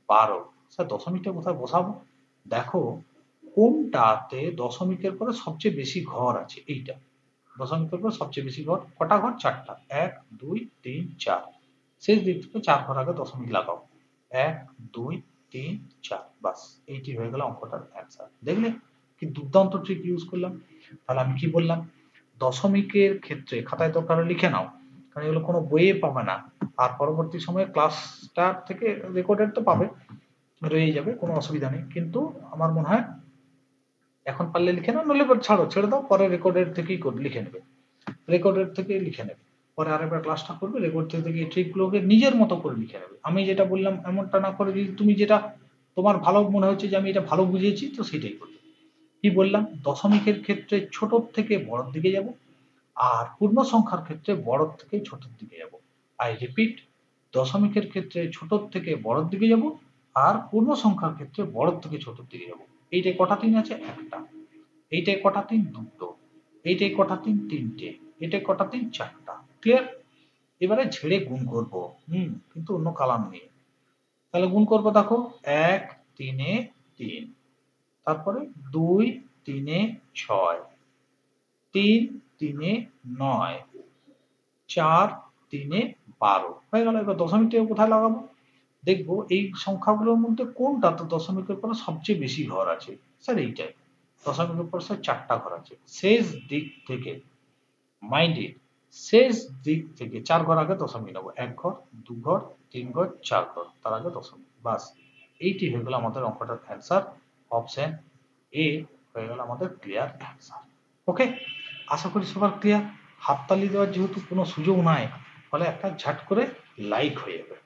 12। স্যার দশমিকটা কোথায় বসাবো? দেখো কোনটাতে দশমিকের পরে সবচেয়ে বেশি ঘর আছে, এইটা দশমিকের পরে সবচেয়ে বেশি ঘর, কটা ঘর 4টা, 1 2 3 4, শেষ দিক থেকে 4 ঘর আগে দশমিক লাগাও, 1 2 3 4, বাস এইটি হয়ে গেল অঙ্কটার অ্যান্সার। দেখলে কি দুর্দান্ত ট্রিক ইউজ করলাম। তাহলে আমি কি বললাম, দশমিকের ক্ষেত্রে খাতায় দরকার হলে লিখে নাও, কারণ এগুলো কোনো বইয়ে পাবে না, আর পরবর্তী সময়ে ক্লাসটা থেকে রেকর্ডেড তো পাবে, রয়ে যাবে, কোনো অসুবিধা নেই। কিন্তু আমার মনে হয় এখন পারলে লিখে নাও, নইলে ছাড়ো, ছেড়ে দাও, পরে রেকর্ডেড থেকেই লিখে নেবে, রেকর্ডেড থেকে লিখে নেবে, পরে আরেকবার ক্লাসটা করবে, রেকর্ড থেকে এই ট্রিকগুলোকে নিজের মতো করে লিখে নেবে। আমি যেটা বললাম এমনটা না করে, যদি তুমি যেটা তোমার ভালো মনে হচ্ছে যে আমি এটা ভালো বুঝিয়েছি, তো সেটাই করবে। কি বললাম, দশমিকের ক্ষেত্রে ছোট থেকে বড়র দিকে যাব, আর পূর্ণ সংখ্যার ক্ষেত্রে বড় থেকে ছোটের দিকে যাব। আই রিপিট, দশমিকের ক্ষেত্রে ছোট থেকে বড়র দিকে যাব, আর পূর্ণ সংখ্যার ক্ষেত্রে বড় থেকে ছোটের দিকে যাব। এইটাই কটা 3 আছে একটা, এইটাই কটা 3 দুটো, এইটাই কটা 3 তিনটে, এটাই কটা 3 4টা। ক্লিয়ার? এবারে ঝেড়ে গুণ করব, কিন্তু অন্য কালাম নিয়ে। তাহলে গুণ করব, দেখো 1 3 এ 3, তারপরে 2 3 এ 6, 3 3 এ 9, 4 3 এ 12 হয়ে গেল। এবার দশমিকটা কোথায় লাগাবো? দেখবো এই সংখ্যাগুলোর মধ্যে কোনটাতে দশমিকের পরে সবচেয়ে বেশি ঘর আছে। স্যার এইটাই, দশমিকের পরে স্যার 4টা ঘর আছে, শেষ দিক থেকে, মাইন্ডেড, শেষ দিক থেকে 4 ঘর আগে দশমিক নেবো, 1 ঘর 2 ঘর 3 ঘর 4 ঘর, তার আগে দশমিক, বাস এইটি হয়ে গেল আমাদের অঙ্কটার অ্যান্সার। অপশন এ হয়ে গেল আমাদের ক্লিয়ার অ্যান্সার। ওকে, আশা করি সবার ক্লিয়ার। হাততালি দেওয়ার যেহেতু কোনো সুযোগ নাই, ফলে একটা ঝাট করে লাইক হয়ে যাবে।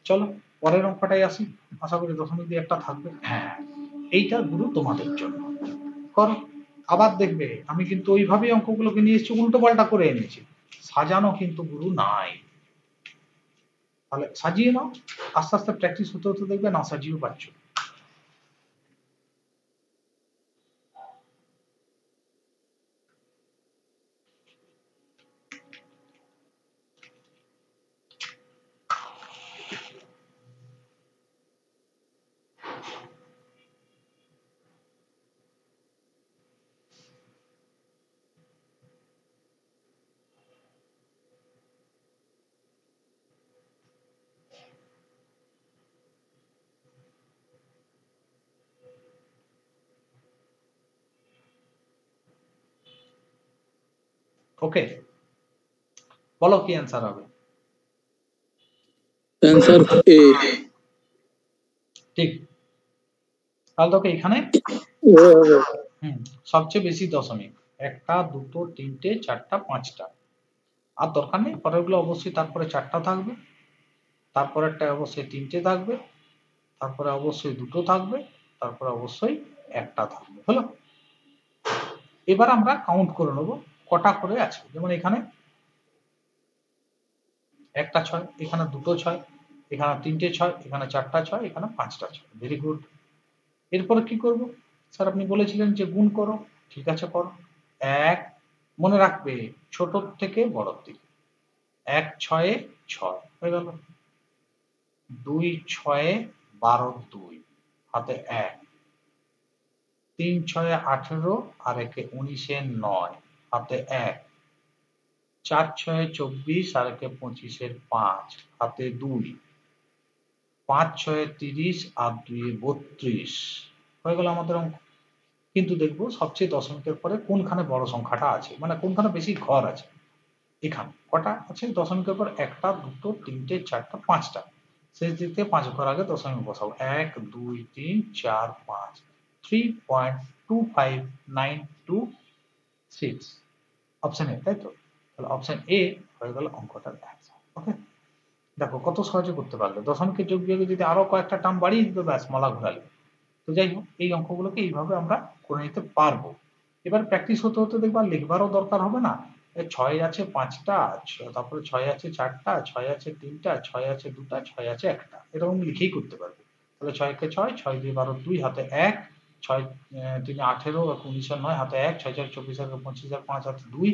চলো পরের অঙ্কটাই আসি, আশা করি দশমিক দিয়ে একটা থাকবে। হ্যাঁ, এইটা গুরু তোমাদের জন্য, করো। আবার দেখবে আমি কিন্তু ওইভাবেই অঙ্কগুলোকে নিয়ে এসেছি, উল্টো পাল্টা করে এনেছি, সাজানো কিন্তু গুরু নাই। তাহলে সাজিয়ে নাও, আস্তে আস্তে প্র্যাকটিস হতে হতে দেখবে না সাজিয়েও পাচ্ছ। ওকে, বলো কি অ্যান্সার হবে? অ্যান্সার এ। ঠিক, তাহলে দেখো এখানে সবচেয়ে বেশি দশমিক, একটা দুটো তিনটে চারটা পাঁচটা, আর দরকার নেই পরেরগুলো অবশ্যই, তারপরে 4টা থাকবে, তারপরেরটা অবশ্যই 3টে থাকবে, তারপরে অবশ্যই 2টো থাকবে, তারপরে অবশ্যই একটা থাকবে। হলো, এবার আমরা কাউন্ট করে নেব কটা করে আছে। যেমন এখানে একটা 6, এখানে 2টো 6, এখানে 3টে 6, এখানে 4টা 6, এখানে 5টা 6। Very good. এরপরে কি করব? স্যার আপনি বলেছিলেন যে গুণ করো, ঠিক আছে করো। 1, মনে রাখবে ছোট থেকে বড় দিকে, 1 6 এ 6 হয়ে গেল। 2 6 12 2 হাতে 1, 3 6 18 আর একে 19 9 হাতে 1, 4 6 24 আর একে 25 5 হাতে 2, 5 6 30 আর 2 32 হয়ে গেল আমাদের অঙ্ক। কিন্তু দেখবো সবচেয়ে দশমিকের পরে কোনখানে বড় সংখ্যাটা আছে, মানে কোনখানে বেশি ঘর আছে। এখানে কটা আছে দশমিকের পর? একটা, দুটো, তিনটে, চারটা, পাঁচটা। শেষ দিক থেকে 5 ঘর আগে দশমিক বসাবো। 1 2 3 4 5 3.25926 অপশন এ, তাই তো? তাহলে অপশন এ হয়ে গেল অঙ্কটার অ্যান্সার। ওকে, দেখো কত সহজে করতে পারলে। দশমিকের যোগ বিয়োগে যদি আরো কয়েকটা টার্ম বাড়িয়ে দিত, ব্যাস মালা ঘোরালে। তো যাই হোক, এই অঙ্কগুলোকে এইভাবে আমরা করে নিতে পারবো। এবার প্র্যাকটিস হতে হতে দেখবা লিখবারও দরকার হবে না। 6 আছে 5টা, তারপরে 6 আছে 4টা, 6 আছে 3টা, 6 আছে 2টা, 6 আছে 1টা, এরকম লিখেই করতে পারবে। তাহলে 6 কে 6, 6 2 12 2 হাতে 1, 6 3 18 আর 19 9 হাতে 1, 6 4 24 আর 25 আর 5 হাতে 2,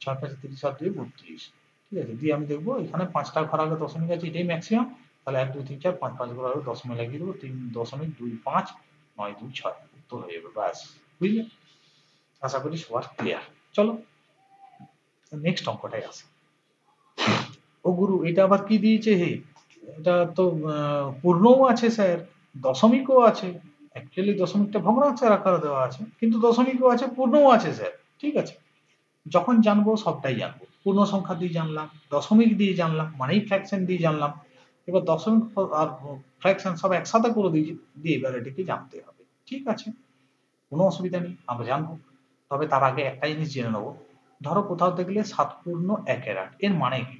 6 5 30 আর 2 32। ঠিক আছে, দিয়ে আমি দেখবো এখানে 5টা ঘর আগে দশমিক আছে, এটাই ম্যাক্সিমাম। তাহলে 1 2 3 4 5 5 ঘর আগে দশমিক লাগিয়ে দেবো, 3.25 9 2 6 উত্তর হয়ে যাবে। ব্যাস, বুঝলে? আশা করি সবার ক্লিয়ার। চলো নেক্সট অঙ্কটাই আসে। ও গুরু, এটা আবার কি দিয়েছে হে? এটা তো পূর্ণও আছে স্যার, দশমিকও আছে। অ্যাকচুয়ালি দশমিকটা ভগ্নাংশের আকারে দেওয়া আছে, কিন্তু দশমিকও আছে, পূর্ণও আছে স্যার। ঠিক আছে, যখন জানবো সবটাই জানবো। পূর্ণ সংখ্যা দিয়ে জানলাম, দশমিক দিয়ে জানলাম, মানেই ফ্র্যাকশন দিয়ে জানলাম। এবার দশমিক আর ফ্র্যাকশন সব একসাথে করে দিয়ে এবার এটাকে জানতে হবে। ঠিক আছে, কোনো অসুবিধা নেই, আমরা জানবো। তবে তার আগে একটা জিনিস জেনে নেবো। ধরো কোথাও দেখলে 7 পূর্ণ 1 8, এর মানে কি?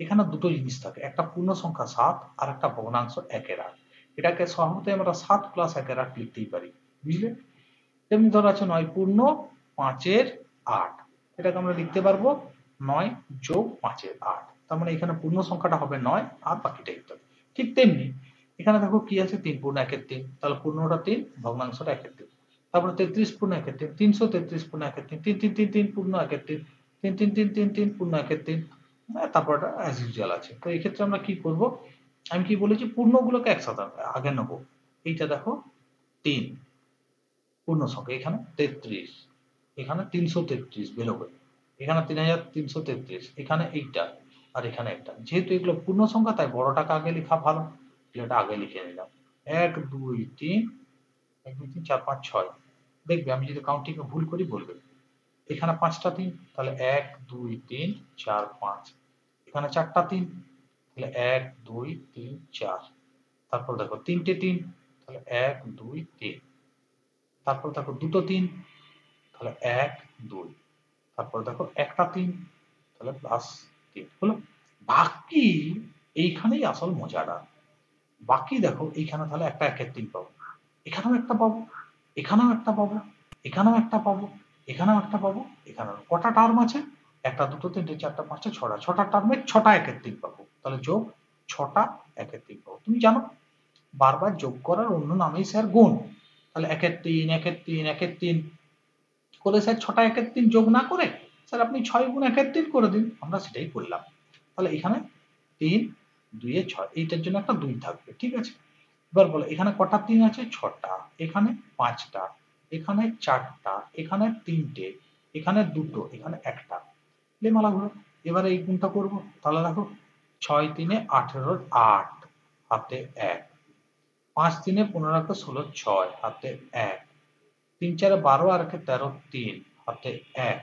এখানে দুটো জিনিস থাকে, একটা পূর্ণ সংখ্যা 7 আর একটা ভগ্নাংশ 1 8। এটাকে সহজে আমরা 7 + 1 8 লিখতেই পারি, বুঝলে? তেমনি ধরো আছে 9 পূর্ণ 5 এর 8, এটাকে আমরা লিখতে পারবো 9 + 5 এর 8। তার মানে এখানে পূর্ণ সংখ্যাটা হবে 9 আর বাকিটা ইত্যাদি। ঠিক তেমনি এখানে দেখো কি আছে, 3 পূর্ণ 1 এর 3, তাহলে পূর্ণটা 3, ভগ্নাংশটা 1 এর 3। তারপরে 33 পূর্ণ 1 এর 3, 333 পূর্ণ 1 এর 3, 3 3 3 3 পূর্ণ 1 এর 3, 3 3 3 3 3 পূর্ণ 1 এর 3। তারপরটা অ্যাজ ইউজুয়াল আছে। তো এই ক্ষেত্রে আমরা কি করব, আমি কি বলেছি, পূর্ণগুলোকে একসাথে আগে নেব। এইটা দেখো 3 পূর্ণ সংখ্যা, এখানে 33, এখানে 333 বেরোবে, এখানে 3333, এখানে এইটা আর এখানে একটা। যেহেতু এগুলো পূর্ণ সংখ্যা তাই বড়টাকে আগে লেখা ভালো, এটা আগে লিখে নিলাম। 1 2 3 1 2 3 4 5 6। দেখবে আমি যদি কাউন্টিং এ ভুল করি বলবে। এখানে 5টা 3, তাহলে 1 2 3 4 5। এখানে 4টা 3, তাহলে 1 2 3 4। তারপর দেখো 3টে 3, তাহলে 1 2 3। তারপর দেখো দুটো 3, তাহলে 1 2। তারপর দেখো একটা 3, তাহলে +3 হলো। বাকি এইখানেই আসল মজাটা। বাকি দেখো এইখানে তাহলে একটা 1 এর 3 পাবো, এখানেও একটা পাবো, এখানেও একটা পাবো, এখানেও একটা পাবো, এখানেও একটা পাবো, এখানেও। কটা টার্ম আছে? একটা, দুটো, তিনটে, চারটা, পাঁচটা, ছটা। ছটা টার্মে 6টা 1 এর 3 পাবো। তাহলে যোগ 6টা 1 এর 3 পাবো। তুমি জানো বারবার যোগ করার অন্য নামই স্যার গুণ। তাহলে 1 এর 3 1 এর 3 1 এর 3 করে স্যার 6টা 1 এর 3 যোগ না করে স্যার আপনি 6 গুণ 1 এর 3 করে দিন। আমরা সেটাই করলাম। তাহলে এখানে 3 2 এ 6, এইটার জন্য একটা 2 থাকবে। ঠিক আছে, এবার বলো এখানে কটা 3 আছে? 6টা, এখানে 5টা, এখানে 4টা, এখানে 3টে, এখানে 2টো, এখানে একটা। লেমালা ঘুরো। এবারে এই গুণটা করবো। তাহলে দেখো 6 3 18 8 হাতে 1, 5 3 15 16 6 হাতে 1, 3 4 12 আর 13 3 হাতে 1,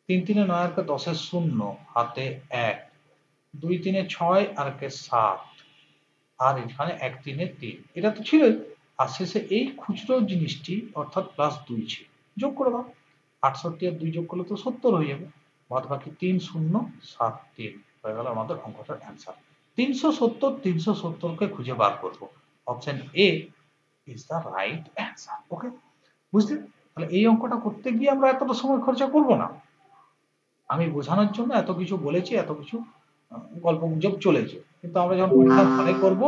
3 3 9 10 0 হাতে 1, 2 3 6 আর 7, আর এখানে 1 3 3। এটা তো ছিলই। আর শেষে এই খুচরো জিনিসটি অর্থাৎ +2 ছিল। যোগ করে দাও, 68 আর 2 যোগ করলে তো 70 হয়ে যাবে। বাদ বাকি 3 0 7 3 হয়ে গেল আমাদের অঙ্কটার অ্যান্সার। 370 370 কে খুঁজে বার করব। Option A is the right answer. Okay, বুঝলে? তাহলে এই অঙ্কটা করতে গিয়ে আমরা এতটা সময় খরচা করব না। আমি বোঝানোর জন্য এত কিছু বলেছি, এত কিছু গল্প গুজব চলেছে, কিন্তু আমরা যখন পরীক্ষার হলে করব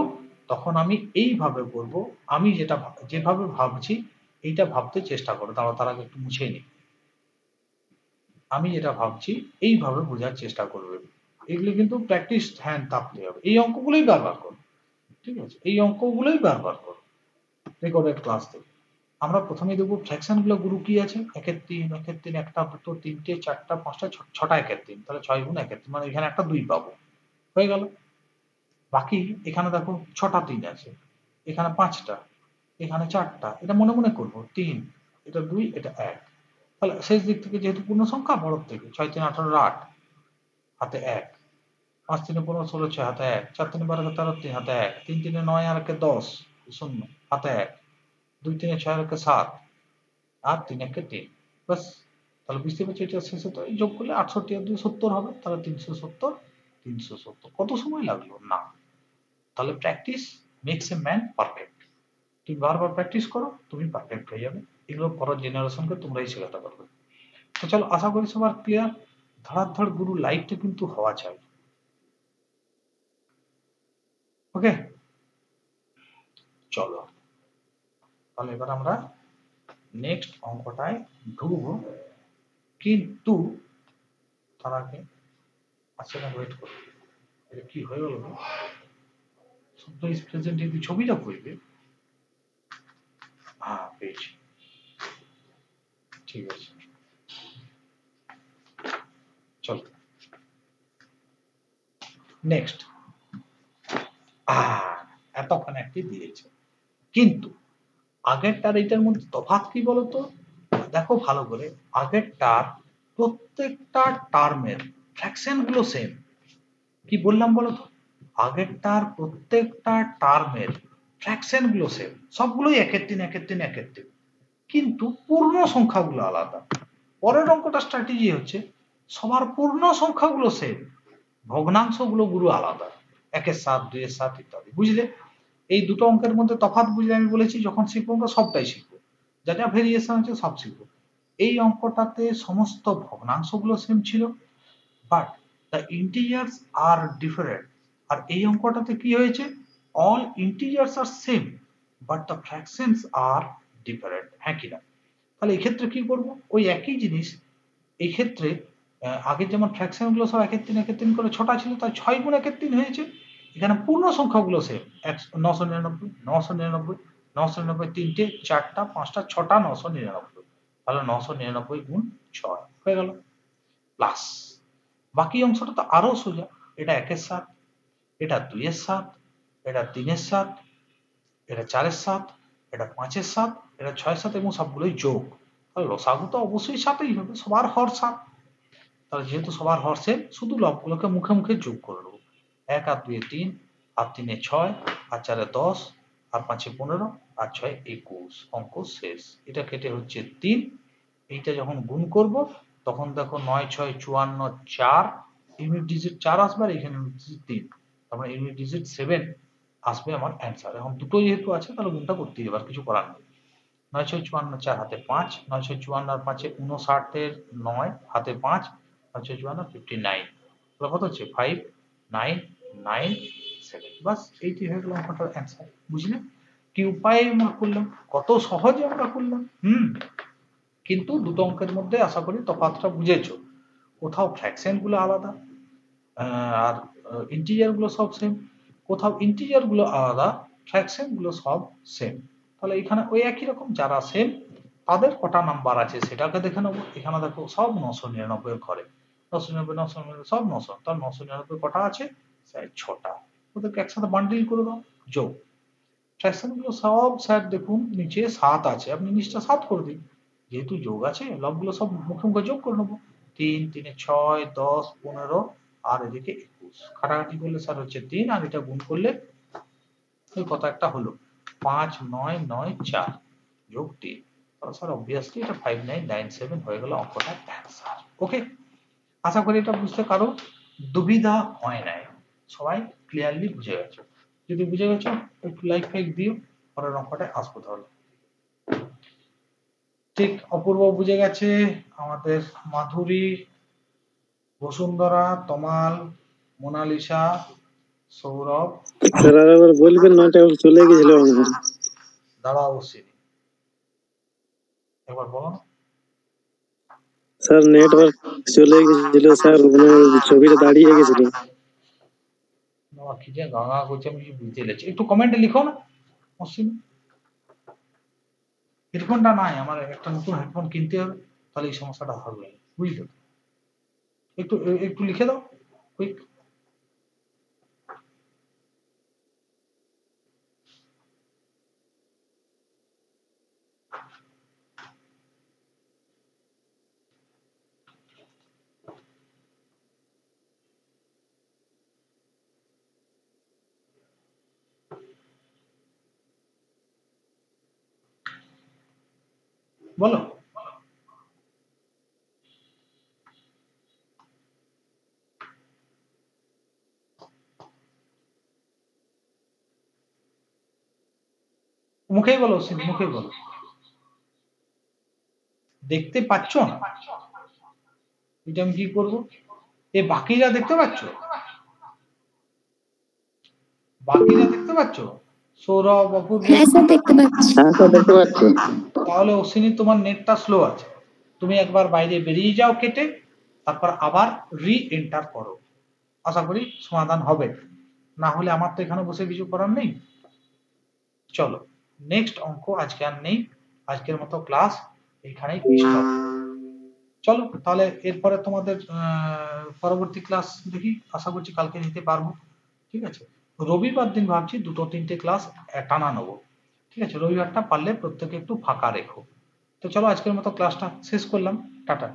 তখন আমি এইভাবে করব। আমি যেভাবে ভাবছি এইটা ভাবতে চেষ্টা করো। তার আগে একটু মুছে নিই। আমি যেটা ভাবছি এইভাবে বোঝার চেষ্টা করবে। এগুলো কিন্তু প্র্যাকটিস হ্যান্ড থাকতে হবে। এই অঙ্কগুলোই বারবার করো। ঠিক আছে, এই অঙ্কগুলোই বারবার করো রেকর্ডেড ক্লাস থেকে। আমরা প্রথমে দেখবো ফ্র্যাকশন গুলো গুরু কি আছে, 1-3, 1-3, একটা, দুটো, তিনটে, চারটা, পাঁচটা, ছটা 1-3, তাহলে 6 গুণ 1-3, মানে এখানে একটা 2 পাবো, হয়ে গেল। বাকি এখানে দেখো 6টা 3 আছে, এখানে 5টা, এখানে 4টা, এটা মনে মনে করবো 3, এটা 2, এটা 1। তাহলে শেষ দিক থেকে যেহেতু পূর্ণ সংখ্যা, বড় থেকে 6 3 18 8 হাতে 1, 5 3 15 16 6 হাতে 1, 4 3 12 13 3 হাতে 1, 3 3 9 আর 1 10 শূন্য হাতে 1, 2 3 6 আর 1 7 আর 3 1 3, বাস। তাহলে বুঝতে পারছি এটা শেষে তো এই যোগ করলে 68 আর 2 70 হবে, তাহলে 370 370। কত সময় লাগলো না, তাহলে practice makes a man perfect. তুমি বারবার প্র্যাকটিস করো, তুমি পারফেক্ট হয়ে যাবে। এগুলো পরের জেনারেশনকে তোমরাই শেখাতে পারবে। তো চলো, আশা করি সবার ক্লিয়ার। ধড়াধড় গুরু লাইভটা কিন্তু হওয়া চাই, ওকে? চলো তাহলে এবার আমরা নেক্সট অঙ্কটায় ঢুকবো, কিন্তু তার আগে আচ্ছা ওয়েট করো, এটা কি হয়ে গেল? শব্দ ইজ প্রেজেন্ট এই ছবিটা করবে, হ্যাঁ পেয়েছি, ঠিক আছে। চলো নেক্সট। এতক্ষণ একটি দিয়েছে, কিন্তু আগেরটার এটার মধ্যে তফাৎ কি বলতো? দেখো ভালো করে, আগেরটার প্রত্যেকটা টার্মের ফ্র্যাকশন গুলো সেম। কি বললাম বলতো? আগেরটার প্রত্যেকটা টার্মের ফ্র্যাকশন গুলো সেম, সবগুলোই 1-3 1-3 1-3, কিন্তু পূর্ণ সংখ্যাগুলো আলাদা। পরের অঙ্কটা স্ট্র্যাটেজি হচ্ছে সবার পূর্ণ সংখ্যাগুলো সেম, ভগ্নাংশগুলো গুলো আলাদা, 1-7 2-7 ইত্যাদি। বুঝলে? এই দুটো অঙ্কের মধ্যে তফাৎ বুঝলে আমি বলেছি যখন শিখবো আমরা সবটাই শিখবো, যা যা ভেরিয়েশন আছে সব শিখবো। এই অঙ্কটাতে সমস্ত ভগ্নাংশগুলো সেম ছিল, but the integers are different. আর এই অঙ্কটাতে কি হয়েছে? All integers are same but the fractions are different, হ্যাঁ কিনা? তাহলে এই ক্ষেত্রে কি করব? ওই একই জিনিস এই ক্ষেত্রে আগে যেমন ফ্র্যাকশন গুলো সব 1-3 1-3 করে 6টা ছিল, তাই 6 গুণ 1-3 হয়েছে। এখানে পূর্ণ সংখ্যাগুলো সেম, 999 999 999, তিনটে, চারটা, পাঁচটা, ছটা 999, তাহলে 999 গুণ 6 হয়ে গেল। প্লাস বাকি অংশটা তো আরো সোজা, এটা 1-7, এটা 2-7, এটা 3-7, এটা 4-7, এটা 5-7, এটা 6-7, এবং সবগুলোই যোগ। তাহলে লসাগু তো অবশ্যই 7ই হবে, সবার হর 7। তাহলে যেহেতু সবার হর সেম, শুধু লবগুলোকে মুখে মুখে যোগ করে নেবো। 1 আর 2 3, আর 3 6, আর 4 10, আর 5 15, আর 6 21, অঙ্ক শেষ। এটা কেটে হচ্ছে 3। এইটা যখন গুণ করব তখন দেখো 9 6 54 4, ইউনিট ডিজিট 4 আসবে, আর এখানে ইউনিট ডিজিট 3, তার মানে ইউনিট ডিজিট 7 আসবে আমার অ্যান্সার। এখন দুটো যেহেতু আছে তাহলে গুণটা করতেই হবে, আর কিছু করার নেই। 9 6 54 4 হাতে 5, 9 6 54 আর 5 59 9 হাতে 5, 9 6 54 59, কত হচ্ছে 5 9 9 7। বাস এইটি হয়ে গেল অঙ্কটার অ্যান্সার। বুঝলে কি উপায়ে আমরা করলাম, কত সহজে আমরা করলাম। কিন্তু দুটো অঙ্কের মধ্যে আশা করি তফাৎটা বুঝেছো, কোথাও ফ্র্যাকশন গুলো আলাদা আর ইন্টিজার গুলো সব সেম, কোথাও ইন্টিজার গুলো আলাদা, ফ্র্যাকশন গুলো সব সেম। তাহলে এখানে ওই একই রকম, যারা সেম তাদের কটা নাম্বার আছে সেটাকে দেখে নেবো। এখানে দেখো সব 999 এর ঘরে, 999 999 সব 900, তার 999 কটা আছে? 6টা। ওদেরকে একসাথে বান্ডিল করে দাও, যোগ। ফ্র্যাকশন গুলো সব স্যার দেখুন নিচে 7 আছে, আপনি নিচটা 7 করে দিন, যেহেতু যোগ আছে লবগুলো সব মুখে মুখে যোগ করে নেবো। 3 3 6 10 15, আর এদিকে 21, কাটাকাটি করলে স্যার হচ্ছে 3, আর এটা গুণ করলে ওই কত একটা হলো 5 9 9 4 যোগ 3, তাহলে স্যার অবভিয়াসলি এটা 5997 হয়ে গেল অঙ্কটার অ্যান্সার। ওকে, আশা করি এটা বুঝতে কারো দুবিধা হয় নাই, সবাই ক্লিয়ারলি বুঝে গেছো। যদি বুঝে গেছো একটু লাইক ফাইক দিও, পরের অঙ্কটায় আসবো তাহলে। ঠিক অপূর্ব বুঝে গেছে, আমাদের মাধুরী, বসুন্ধরা, তমাল, মোনালিসা, সৌরভ। স্যার আর একবার বলবেন, নয়টা চলে গেছিল অঙ্ক। দাঁড়াও অবশ্যই, একবার বলো না। স্যার নেটওয়ার্ক চলে গেছিল স্যার, মানে ছবিটা দাঁড়িয়ে গেছিল। কি যে গাঙা করছে আমি কিছু বুঝতে লেছি, একটু কমেন্টে লিখো না অসীম। হেডফোনটা নাই আমার, একটা নতুন হেডফোন কিনতে হবে, তাহলে এই সমস্যাটা হবে, বুঝলে? একটু একটু লিখে দাও কুইক। বলো। মুখেই বলো অসীম, মুখেই বলো। দেখতে পাচ্ছ না? এটা আমি কি করবো? এ বাকিরা দেখতে পাচ্ছ? বাকিরা দেখতে পাচ্ছ? সৌরভ, অপূর্ব? হ্যাঁ স্যার দেখতে পাচ্ছি। হ্যাঁ স্যার দেখতে পাচ্ছি। তাহলে অশ্বিনী তোমার নেটটা স্লো আছে, তুমি একবার বাইরে বেরিয়ে যাও কেটে, তারপর আবার রি এন্টার করো, আশা করি সমাধান হবে। না হলে আমার তো এখানে বসে কিছু করার নেই। চলো নেক্সট অঙ্ক আজকে আর নেই, আজকের মতো ক্লাস এখানেই স্টপ। চলো তাহলে এরপরে তোমাদের পরবর্তী ক্লাস দেখি, আশা করছি কালকে নিতে পারবো। ঠিক আছে, রবিবার দিন ভাবছি 2-3টে ক্লাস টানা নেবো। ঠিক আছে, রবিবারটা পারলে প্রত্যেকে একটু ফাঁকা রেখো। তো চলো আজকের মতো ক্লাসটা শেষ করলাম, টাটা।